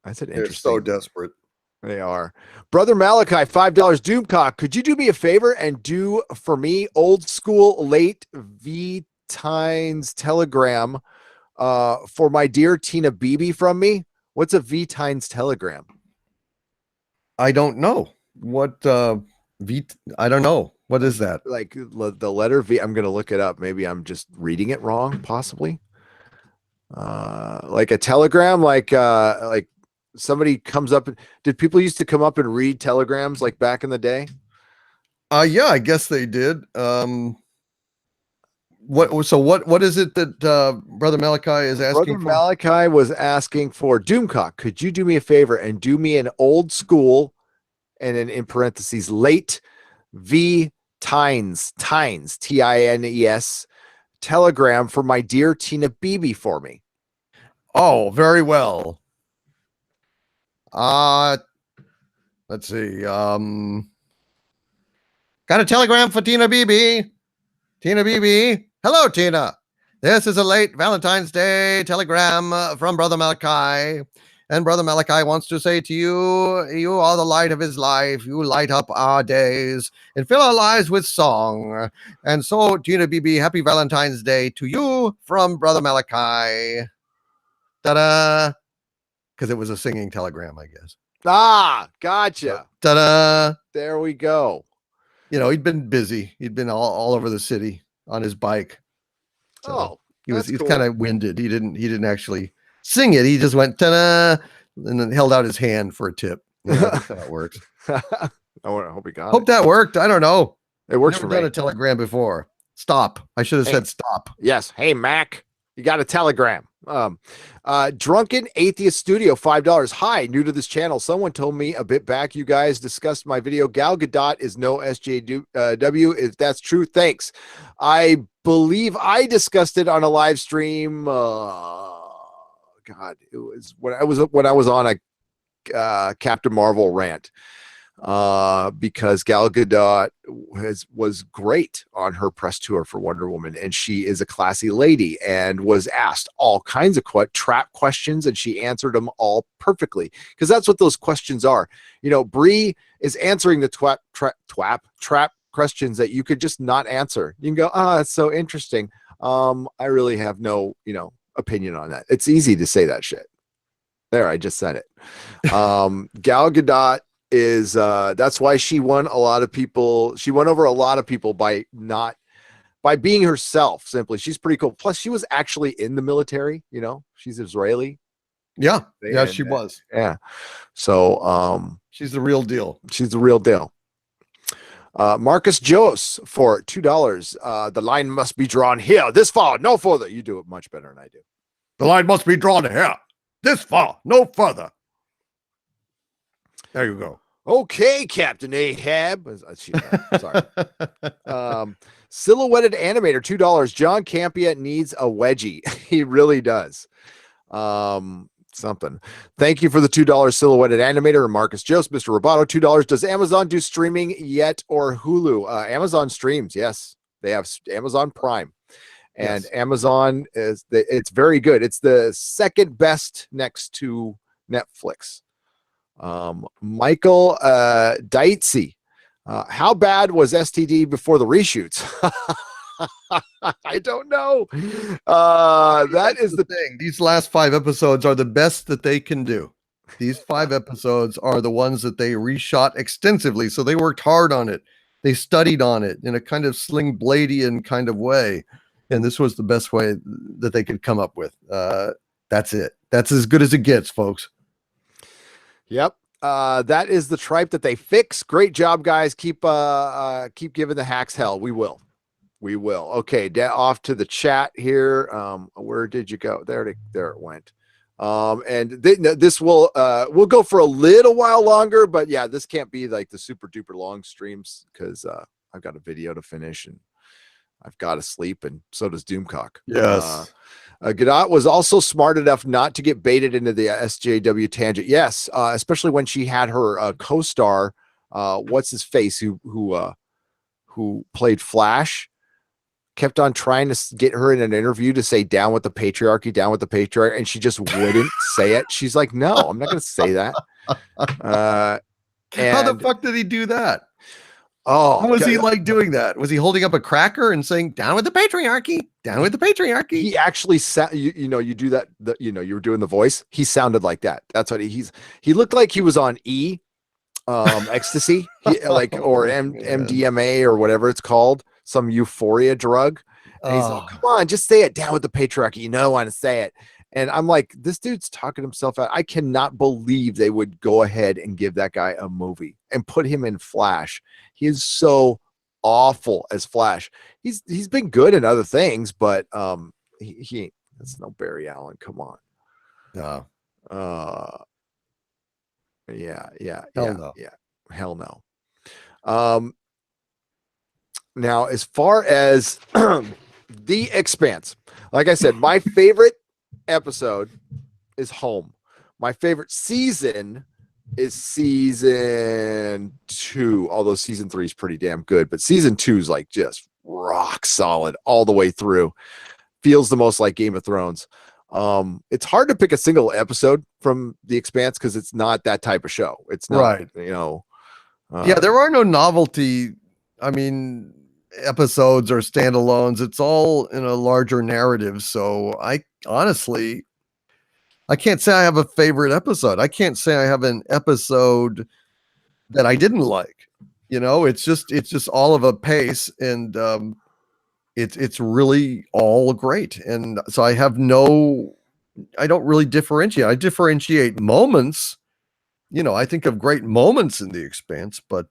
That's an They're interesting. so desperate. They are. Brother Malachi, $5. Doomcock, could you do me a favor and do for me old school late V Tines telegram for my dear Tina Beebe from me? What's a V Tines telegram? I don't know what I don't know. What is that? Like the letter V. I'm going to look it up. Maybe I'm just reading it wrong, possibly. Like a telegram, like somebody comes up. Did people used to come up and read telegrams like back in the day? Yeah, I guess they did. What is it that Brother Malachi is asking for? Malachi was asking for Doomcock. Could you do me a favor and do me an old school, and then in parentheses, late V Tines, Tines, telegram for my dear Tina Beebe for me? Oh, very well. Let's see. Got a telegram for Tina Beebe. Tina Beebe. Hello, Tina. This is a late Valentine's Day telegram from Brother Malachi. And Brother Malachi wants to say to you, you are the light of his life. You light up our days and fill our lives with song. And so, Tina Beebe, happy Valentine's Day to you from Brother Malachi. Ta-da. Because it was a singing telegram, I guess. Ah, gotcha. Ta-da. There we go. You know, he'd been busy. He'd been all over the city on his bike. So he's cool. kind of winded. He didn't actually sing it. He just went ta-da and then held out his hand for a tip. You know, that's how it works. I hope he got Hope that worked. I don't know. it. It works Never for me. done a telegram before. Stop. I should have said stop. Yes. Hey, Mac, you got a telegram. Drunken Atheist Studio, $5. Hi, new to this channel. Someone told me a bit back you guys discussed my video. Gal Gadot is no SJW. If that's true, thanks. I believe I discussed it on a live stream. God, it was when I was on a Captain Marvel rant. Because Gal Gadot was great on her press tour for Wonder Woman, and she is a classy lady and was asked all kinds of trap questions, and she answered them all perfectly, because that's what those questions are. You know, Brie is answering the trap questions that you could just not answer. You can go, that's so interesting. I really have no, opinion on that. It's easy to say that shit. There, I just said it. Gal Gadot is that's why she won a lot of people. She won over a lot of people by being herself. Simply, she's pretty cool. Plus, she was actually in the military. She's Israeli. Yeah, she was. Yeah, so she's the real deal. She's the real deal. Marcus Jose for $2. The line must be drawn here. This far, no further. You do it much better than I do. The line must be drawn here. This far, no further. There you go. Okay, Captain Ahab. Sorry. Silhouetted animator, $2. John Campia needs a wedgie. He really does. Something. Thank you for the $2 silhouetted animator. Marcus Jose, Mr. Roboto, $2. Does Amazon do streaming yet or Hulu? Amazon streams. Yes, they have Amazon Prime, and yes. Amazon it's very good. It's the second best next to Netflix. Michael Deitze, how bad was STD before the reshoots? I don't know. That is the thing. These last 5 episodes are the best that they can do. These 5 episodes are the ones that they reshot extensively. So they worked hard on it. They studied on it in a kind of Sling Bladian kind of way. And this was the best way that they could come up with. That's it. That's as good as it gets, folks. Yep. That is the tripe that they fix. Great job, guys. Keep giving the hacks hell. We will. Okay, off to the chat here. Where did you go? There it went. And this will we'll go for a little while longer, but yeah, this can't be like the super duper long streams because I've got a video to finish and I've got to sleep, and so does Doomcock. Yes. Gadot was also smart enough not to get baited into the SJW tangent. Yes, especially when she had her co-star, what's his face, who played Flash, kept on trying to get her in an interview to say down with the patriarchy, and she just wouldn't say it. She's like, no, I'm not going to say that. How the fuck did he do that? Oh, how was he like doing that? Was he holding up a cracker and saying down with the patriarchy, down with the patriarchy? He actually you do that, you were doing the voice. He sounded like that. That's what he looked like. He was on ecstasy, or MDMA or whatever it's called, some euphoria drug. And he's like, come on, just say it, down with the patriarchy. You know, I want to say it. And I'm like, this dude's talking himself out. I cannot believe they would go ahead and give that guy a movie and put him in Flash. He is so awful as Flash. He's been good in other things, but he ain't. That's no Barry Allen. Come on. No. Hell no. Now, as far as The Expanse, like I said, my favorite episode is Home. My favorite season is season 2, although season 3 is pretty damn good, but season 2 is like just rock solid all the way through. Feels the most like Game of Thrones. It's hard to pick a single episode from The Expanse because it's not that type of show. It's not, right. Yeah, there are no novelty, episodes or standalones. It's all in a larger narrative. So I honestly, I can't say I have a favorite episode. I can't say I have an episode that I didn't like. It's just all of a pace, and it's really all great. And so I don't really differentiate. I differentiate moments. I think of great moments in The Expanse, but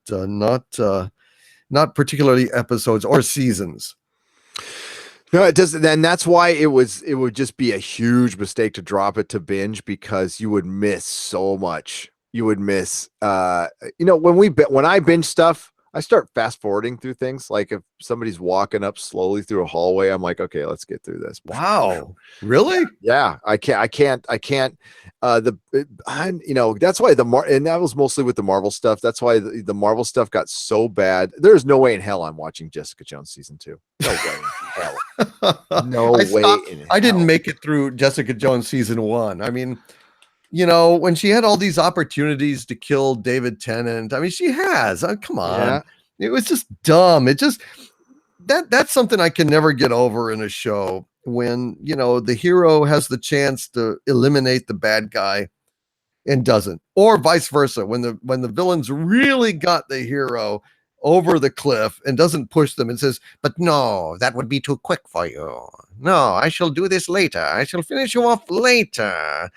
not particularly episodes or seasons. No, it doesn't. And that's why it would just be a huge mistake to drop it to binge, because you would miss so much. You would miss, when I binge stuff, I start fast forwarding through things. Like if somebody's walking up slowly through a hallway, I'm like, okay, let's get through this. Wow. Really? Yeah. I can't, that's why and that was mostly with the Marvel stuff. That's why the Marvel stuff got so bad. There's no way in hell I'm watching Jessica Jones season 2. No way in hell. No way in hell. I didn't make it through Jessica Jones season 1. When she had all these opportunities to kill David Tennant, she has. Come on. Yeah. It was just dumb. That's something I can never get over in a show, when, the hero has the chance to eliminate the bad guy and doesn't, or vice versa. When the villains really got the hero over the cliff and doesn't push them and says, but no, that would be too quick for you. No, I shall do this later. I shall finish you off later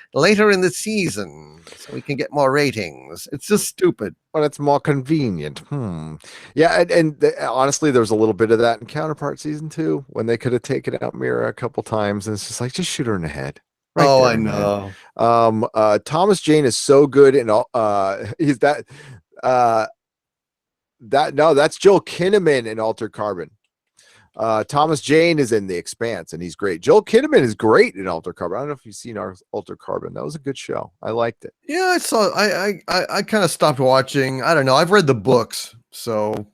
in the season, so we can get more ratings. It's just stupid. Well, it's more convenient. Yeah, and honestly, there was a little bit of that in Counterpart season 2, when they could have taken out Mira a couple times, and it's just like, just shoot her in the head. Right there, I know. Thomas Jane is so good, and he's that. That's Joel Kinnaman in Altered Carbon. Thomas Jane is in The Expanse, and he's great. Joel Kinnaman is great in Altered Carbon. I don't know if you've seen our Altered Carbon. That was a good show. I liked it. Yeah, I saw. I kind of stopped watching. I don't know. I've read the books, so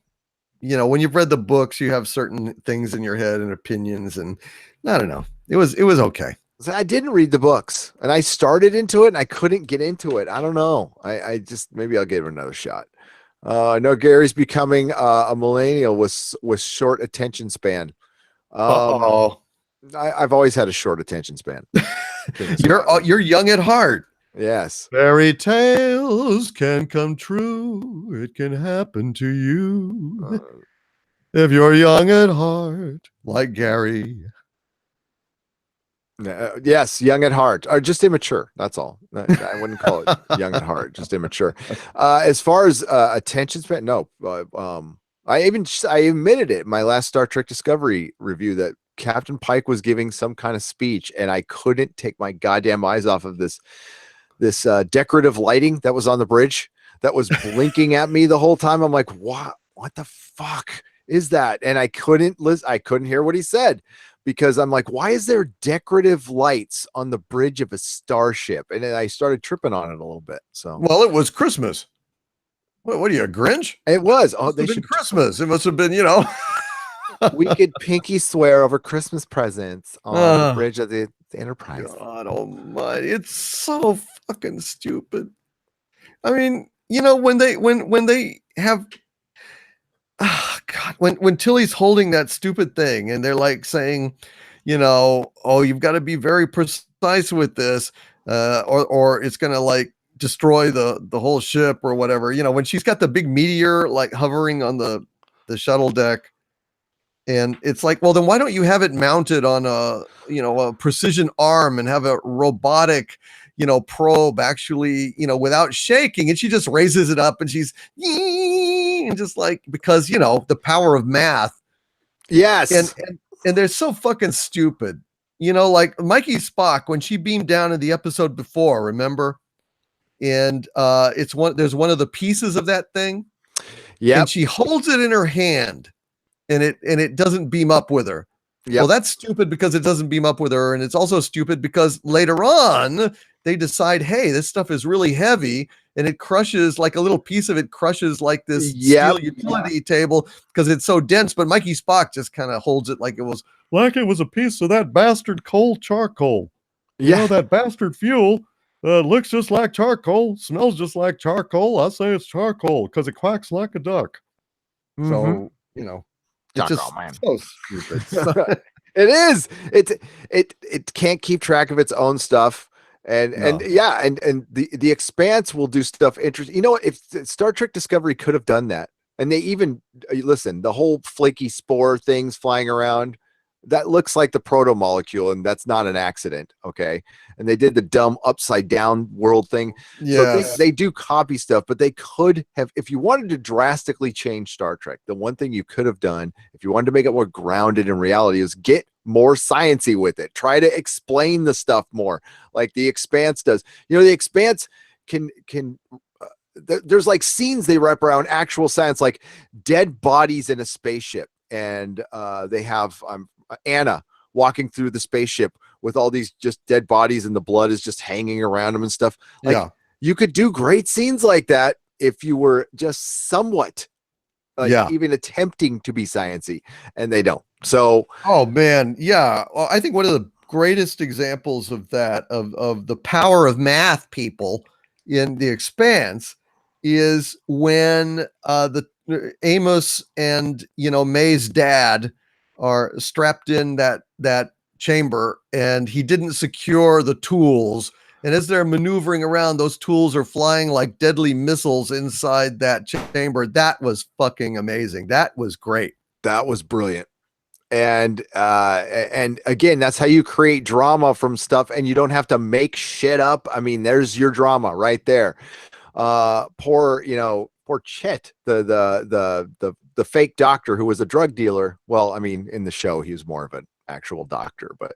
when you've read the books, you have certain things in your head and opinions, and I don't know. It was okay. I didn't read the books, and I started into it, and I couldn't get into it. I don't know. I just, maybe I'll give it another shot. I know Gary's becoming a millennial with short attention span. Uh-oh. I've always had a short attention span. You're young at heart. Yes. Fairy tales can come true. It can happen to you if you're young at heart, like Gary. Yes, young at heart, or just immature. That's all. I wouldn't call it young at heart, just immature. As far as attention span, no. I admitted it in my last Star Trek Discovery review that Captain Pike was giving some kind of speech, and I couldn't take my goddamn eyes off of this decorative lighting that was on the bridge that was blinking at me the whole time. I'm like, what the fuck is that? And I couldn't listen. I couldn't hear what he said because I'm like, why is there decorative lights on the bridge of a starship? And then I started tripping on it a little bit. So, well, it was Christmas. What are you, a Grinch? it was. Oh, They should Christmas. It must have been, you know. We could pinky swear over Christmas presents on the bridge of the Enterprise. God almighty, it's so fucking stupid. I mean, you know, when they have, God, when Tilly's holding that stupid thing and they're like saying, you know, oh, you've got to be very precise with this, or it's gonna like destroy the whole ship or whatever. You know, when she's got the big meteor like hovering on the shuttle deck. And it's like, well, then why don't you have it mounted on a precision arm and have a robotic, probe actually, without shaking? And she just raises it up and she's and just like, because, the power of math. Yes. And they're so fucking stupid. Like Mikey Spock, when she beamed down in the episode before, remember? And there's one of the pieces of that thing. Yeah. And she holds it in her hand. And it doesn't beam up with her. Yep. Well, that's stupid because it doesn't beam up with her. And it's also stupid because later on they decide, hey, this stuff is really heavy and it crushes, like a little piece of it crushes like this steel utility table because it's so dense. But Mikey Spock just kind of holds it like it was a piece of that bastard charcoal. You know, that bastard fuel looks just like charcoal, smells just like charcoal. I say it's charcoal because it quacks like a duck. Mm-hmm. So, it's just so stupid. It is. It can't keep track of its own stuff. And the Expanse will do stuff interesting. You know what? If Star Trek Discovery could have done that, and they even listen, the whole flaky spore things flying around, that looks like the proto molecule, and that's not an accident. Okay. And they did the dumb upside down world thing. Yeah. So they do copy stuff, but they could have, if you wanted to drastically change Star Trek, the one thing you could have done, if you wanted to make it more grounded in reality, is get more sciencey with it. Try to explain the stuff more like the Expanse does. The Expanse can there's like scenes they wrap around actual science, like dead bodies in a spaceship. And they have Anna walking through the spaceship with all these just dead bodies and the blood is just hanging around them and stuff. Like, you could do great scenes like that if you were just somewhat even attempting to be sciencey, and they don't. So, oh man. Yeah. Well, I think one of the greatest examples of that, of the power of math people in the Expanse, is when the Amos and May's dad are strapped in that chamber, and he didn't secure the tools, and as they're maneuvering around, those tools are flying like deadly missiles inside that chamber. That was fucking amazing. That was great. That was brilliant. And again, that's how you create drama from stuff, and you don't have to make shit up. I mean, there's your drama right there. Poor Chet, the fake doctor who was a drug dealer. Well, I mean, in the show, he was more of an actual doctor, but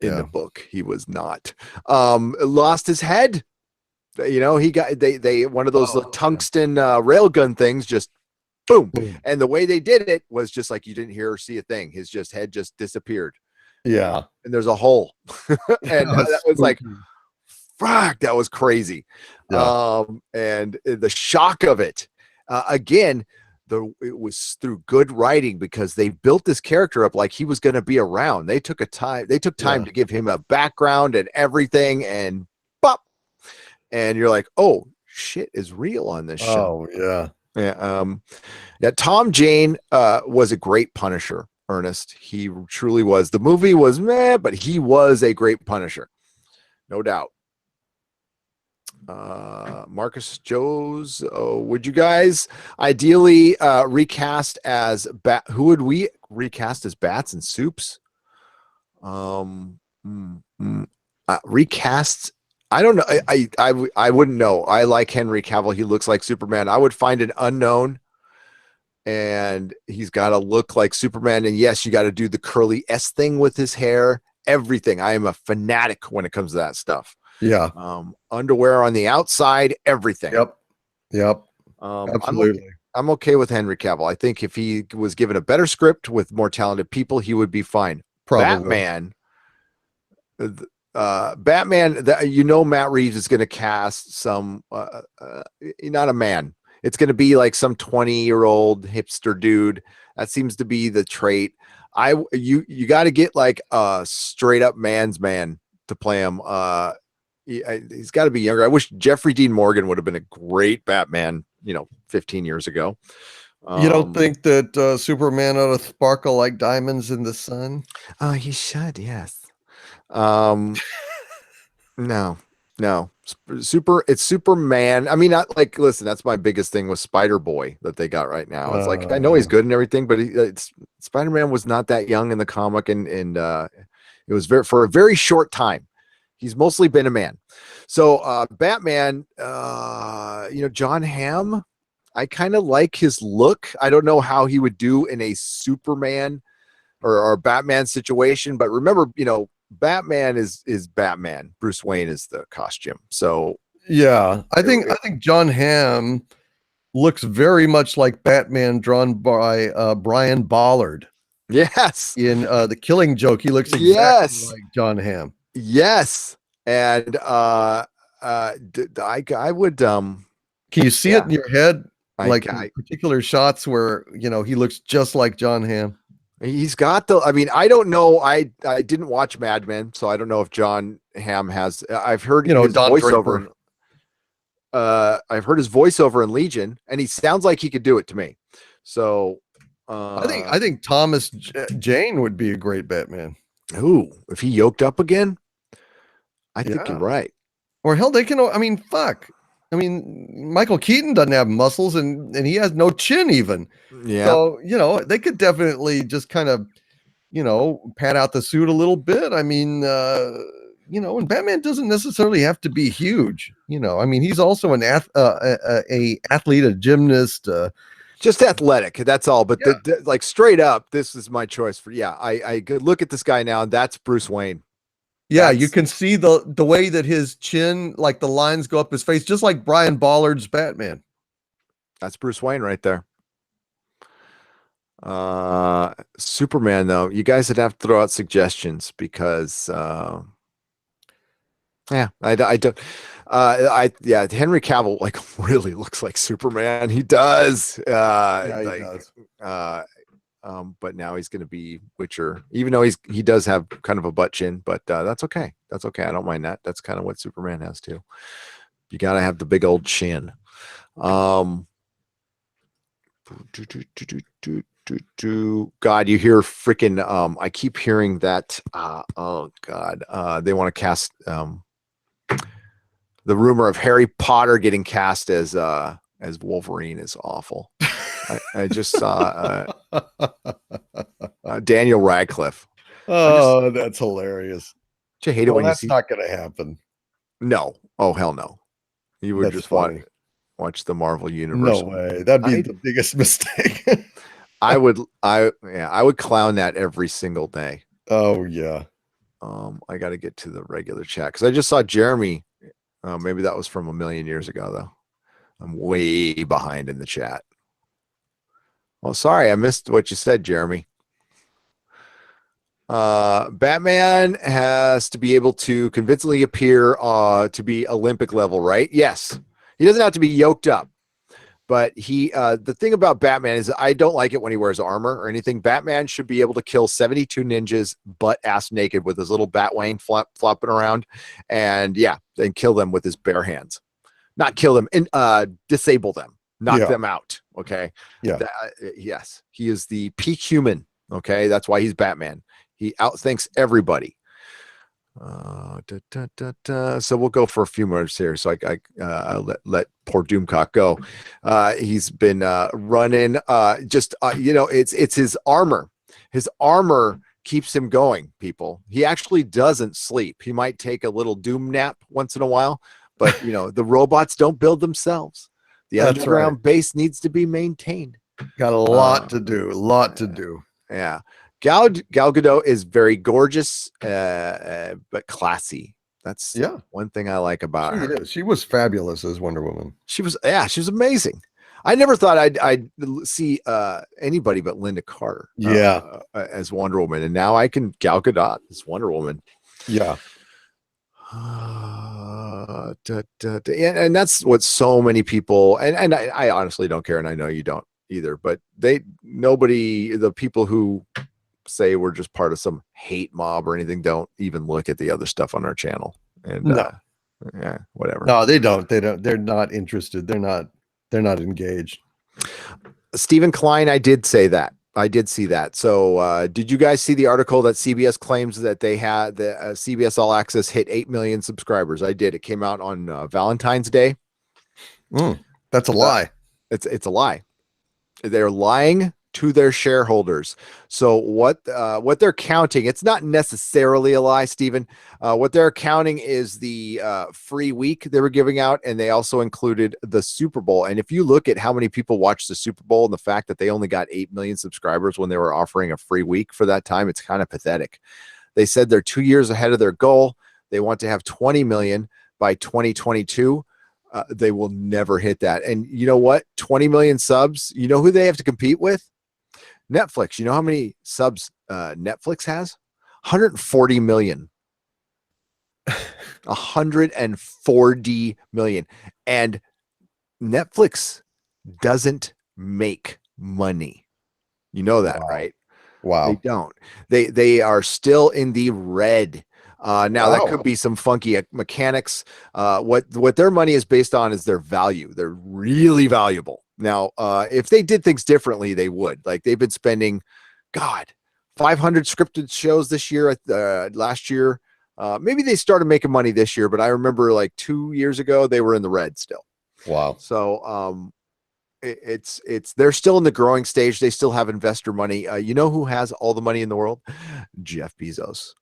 in the book, he was not. Lost his head. He got they one of those tungsten railgun things, just boom. And the way they did it was just like you didn't hear or see a thing. His head just disappeared. Yeah, and there's a hole, and that was like, fuck, that was crazy. And the shock of it, again, it was through good writing, because they built this character up like he was going to be around. They took time to give him a background and everything, and pop, and you're like, oh, shit is real on this show. Oh yeah. Tom Jane was a great Punisher. Ernest. He truly was. The movie was meh, but he was a great Punisher, no doubt. Marcus Joes, would you guys ideally recast as who would we recast as Bats and Soups? Recast, I don't know. I wouldn't know. I like Henry Cavill. He looks like Superman. I would find an unknown, and he's got to look like Superman. And yes, you got to do the curly S thing with his hair. Everything. I am a fanatic when it comes to that stuff. Yeah. Underwear on the outside, everything. Yep. Absolutely. I'm okay with Henry Cavill. I think if he was given a better script with more talented people, he would be fine. Probably. Batman, Matt Reeves is going to cast some, not a man. It's going to be like some 20-year-old hipster dude. That seems to be the trait. You got to get like a straight up man's man to play him. He's got to be younger. I wish Jeffrey Dean Morgan would have been a great Batman, 15 years ago. You don't think that Superman ought to sparkle like diamonds in the sun? He should, yes. No. It's Superman. I mean, listen, that's my biggest thing with Spider-Boy that they got right now. It's like, I know he's good and everything, but Spider-Man was not that young in the comic, and it was for a very short time. He's mostly been a man. So Batman, John Hamm, I kind of like his look. I don't know how he would do in a Superman or Batman situation, but remember, Batman is Batman. Bruce Wayne is the costume. So yeah, I think John Hamm looks very much like Batman drawn by Brian Ballard. Yes. In The Killing Joke, he looks exactly like John Hamm. Yes. And I would can you see it in your head? Like particular shots where he looks just like John Hamm. He's got I don't know. I didn't watch Mad Men, so I don't know if John Hamm has. I've heard his voiceover. I've heard his voiceover in Legion, and he sounds like he could do it to me. So I think Thomas Jane would be a great Batman. Ooh, if he yoked up again, I think you're right. Or hell, they can. I mean, fuck. I mean, Michael Keaton doesn't have muscles, and he has no chin even. Yeah. So they could definitely just kind of, pat out the suit a little bit. I mean, and Batman doesn't necessarily have to be huge. I mean, he's also an athlete, a gymnast. Just athletic. That's all. But like straight up, this is my choice for. Yeah, I could look at this guy now, and that's Bruce Wayne. Yeah, you can see the way that his chin, like the lines go up his face, just like Brian Ballard's Batman. That's Bruce Wayne right there. Superman, though, you guys would have to throw out suggestions because, I don't. Henry Cavill really looks like Superman. He does. He does. But now he's going to be Witcher, even though he does have kind of a butt chin, but that's okay. That's okay. I don't mind that. That's kind of what Superman has too. You got to have the big old chin. God, you hear freaking, I keep hearing that. Oh God. They want to cast, the rumor of Harry Potter getting cast as Wolverine is awful. I just saw Daniel Radcliffe. Oh, that's hilarious. Do you hate it when that's not going to happen? No. Oh, hell no. You would just watch the Marvel universe. No way. That'd be the biggest mistake. I would clown that every single day. Oh yeah. I got to get to the regular chat because I just saw Jeremy. Maybe that was from a million years ago though. I'm way behind in the chat. Oh, sorry, I missed what you said, Jeremy. Batman has to be able to convincingly appear to be Olympic level, right? Yes. He doesn't have to be yoked up. But the thing about Batman is I don't like it when he wears armor or anything. Batman should be able to kill 72 ninjas butt-ass naked with his little Batwing flopping around and then kill them with his bare hands. Not kill them, and disable them. Knock them out. Okay. Yeah. Yes. He is the peak human Okay, that's why he's Batman. He outthinks everybody. So we'll go for a few minutes here. So I let poor Doomcock go. He's been running. It's his armor. His armor keeps him going. People. He actually doesn't sleep. He might take a little Doom nap once in a while, but the robots don't build themselves. The That's underground base needs to be maintained. Got a lot to do. Yeah. Gal Gadot is very gorgeous, but classy. That's one thing I like about her. She was fabulous as Wonder Woman. She was amazing. I never thought I'd see anybody but Linda Carter as Wonder Woman, and now I can Gal Gadot as Wonder Woman. Yeah. And that's what so many people, and I honestly don't care, and I know you don't either, but the people who say we're just part of some hate mob or anything don't even look at the other stuff on our channel. And whatever. No, they don't. They're not interested. They're not engaged. Stephen Klein, I did say that. I did see that. So did you guys see the article that CBS claims that they had the CBS All Access hit 8 million subscribers? I did. It came out on Valentine's Day. That's a lie. It's a lie. They're lying to their shareholders. So what they're counting, it's not necessarily a lie, Stephen. What they're counting is the free week they were giving out, and they also included the Super Bowl. And if you look at how many people watched the Super Bowl and the fact that they only got 8 million subscribers when they were offering a free week for that time, it's kind of pathetic. They said they're 2 years ahead of their goal. They want to have 20 million by 2022. They will never hit that. And you know what? 20 million subs, you know who they have to compete with? Netflix. You know how many subs Netflix has? 140 million. 140 million. And Netflix doesn't make money. You know that, right? Wow. They don't. They are still in the red. Now that could be some funky mechanics. What their money is based on is their value. They're really valuable. Now, if they did things differently, they would. Like they've been spending, 500 scripted shows this year. Last year, maybe they started making money this year, but I remember like 2 years ago they were in the red still. Wow. So they're still in the growing stage. They still have investor money. You know who has all the money in the world? Jeff Bezos.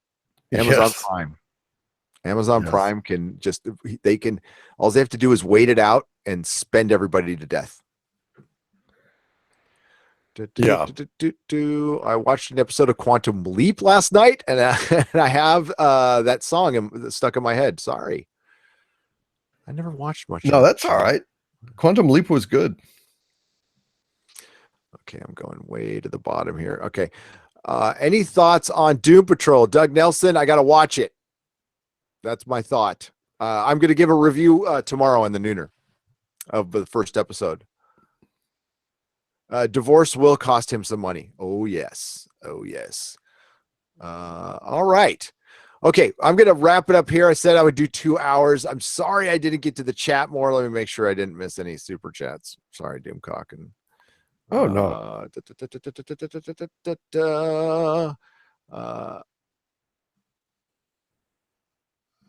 Amazon Prime. Amazon Prime can all they have to do is wait it out and spend everybody to death. I watched an episode of Quantum Leap last night, and I have that song stuck in my head. Sorry. I never watched much. No, that's all right. Quantum Leap was good. Okay, I'm going way to the bottom here. Okay. Any thoughts on Doom Patrol? Doug Nelson, I got to watch it. That's my thought. I'm going to give a review tomorrow in the Nooner of the first episode. Divorce will cost him some money. Oh, yes. All right. Okay, I'm going to wrap it up here. I said I would do 2 hours. I'm sorry I didn't get to the chat more. Let me make sure I didn't miss any super chats. Sorry, Doomcock. Oh, no.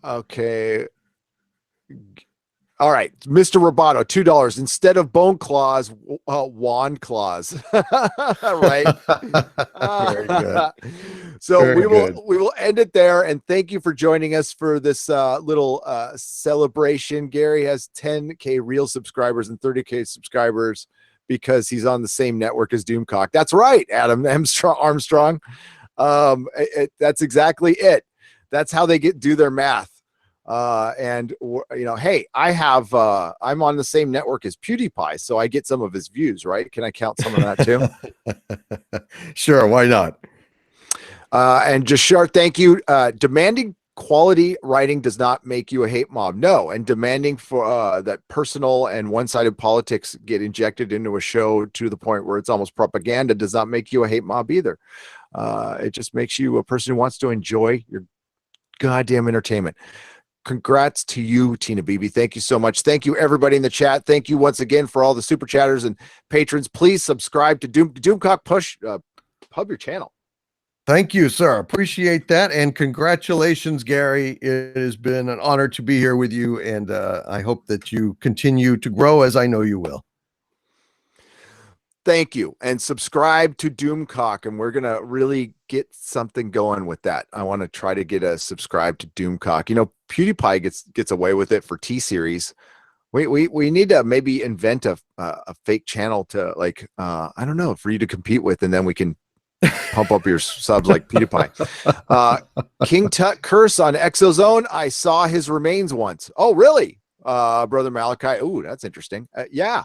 Okay. All right, Mr. Roboto, $2 instead of bone claws, wand claws. Right. Very good. So Very we will end it there, and thank you for joining us for this little celebration. Gary has 10K real subscribers and 30K subscribers because he's on the same network as Doomcock. That's right, Adam Armstrong. That's exactly it. That's how they do their math. Hey, I'm on the same network as PewDiePie, so I get some of his views, right? Can I count some of that too? Sure, why not? And Jashar, thank you. Demanding quality writing does not make you a hate mob. No, and demanding for that personal and one-sided politics get injected into a show to the point where it's almost propaganda does not make you a hate mob either. It just makes you a person who wants to enjoy your goddamn entertainment. Congrats to you, Tina Beebe. Thank you so much. Thank you, everybody in the chat. Thank you once again for all the super chatters and patrons. Please subscribe to Doomcock hub your channel. Thank you, sir. Appreciate that. And congratulations, Gary. It has been an honor to be here with you. And I hope that you continue to grow, as I know you will. Thank you. And subscribe to Doomcock. And we're going to really get something going with that. I want to try to get a subscribe to Doomcock. You know, PewDiePie gets away with it for T-Series. We need to maybe invent a fake channel to, like, I don't know, for you to compete with, and then we can pump up your subs like PewDiePie. King Tut curse on Exozone. I saw his remains once. Oh, really? Brother Malachi. Ooh, that's interesting. Yeah,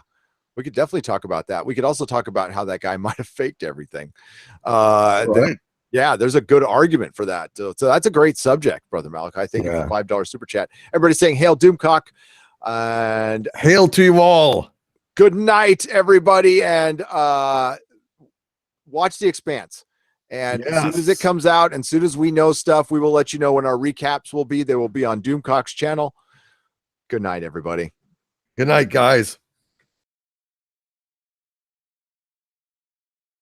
we could definitely talk about that. We could also talk about how that guy might have faked everything. Right. Yeah, there's a good argument for that. So that's a great subject, Brother Malachi. Thank you for $5 super chat. Everybody saying hail Doomcock. And hail to you all. Good night, everybody. And watch The Expanse. And as soon as it comes out, and as soon as we know stuff, we will let you know when our recaps will be. They will be on Doomcock's channel. Good night, everybody. Good night, guys.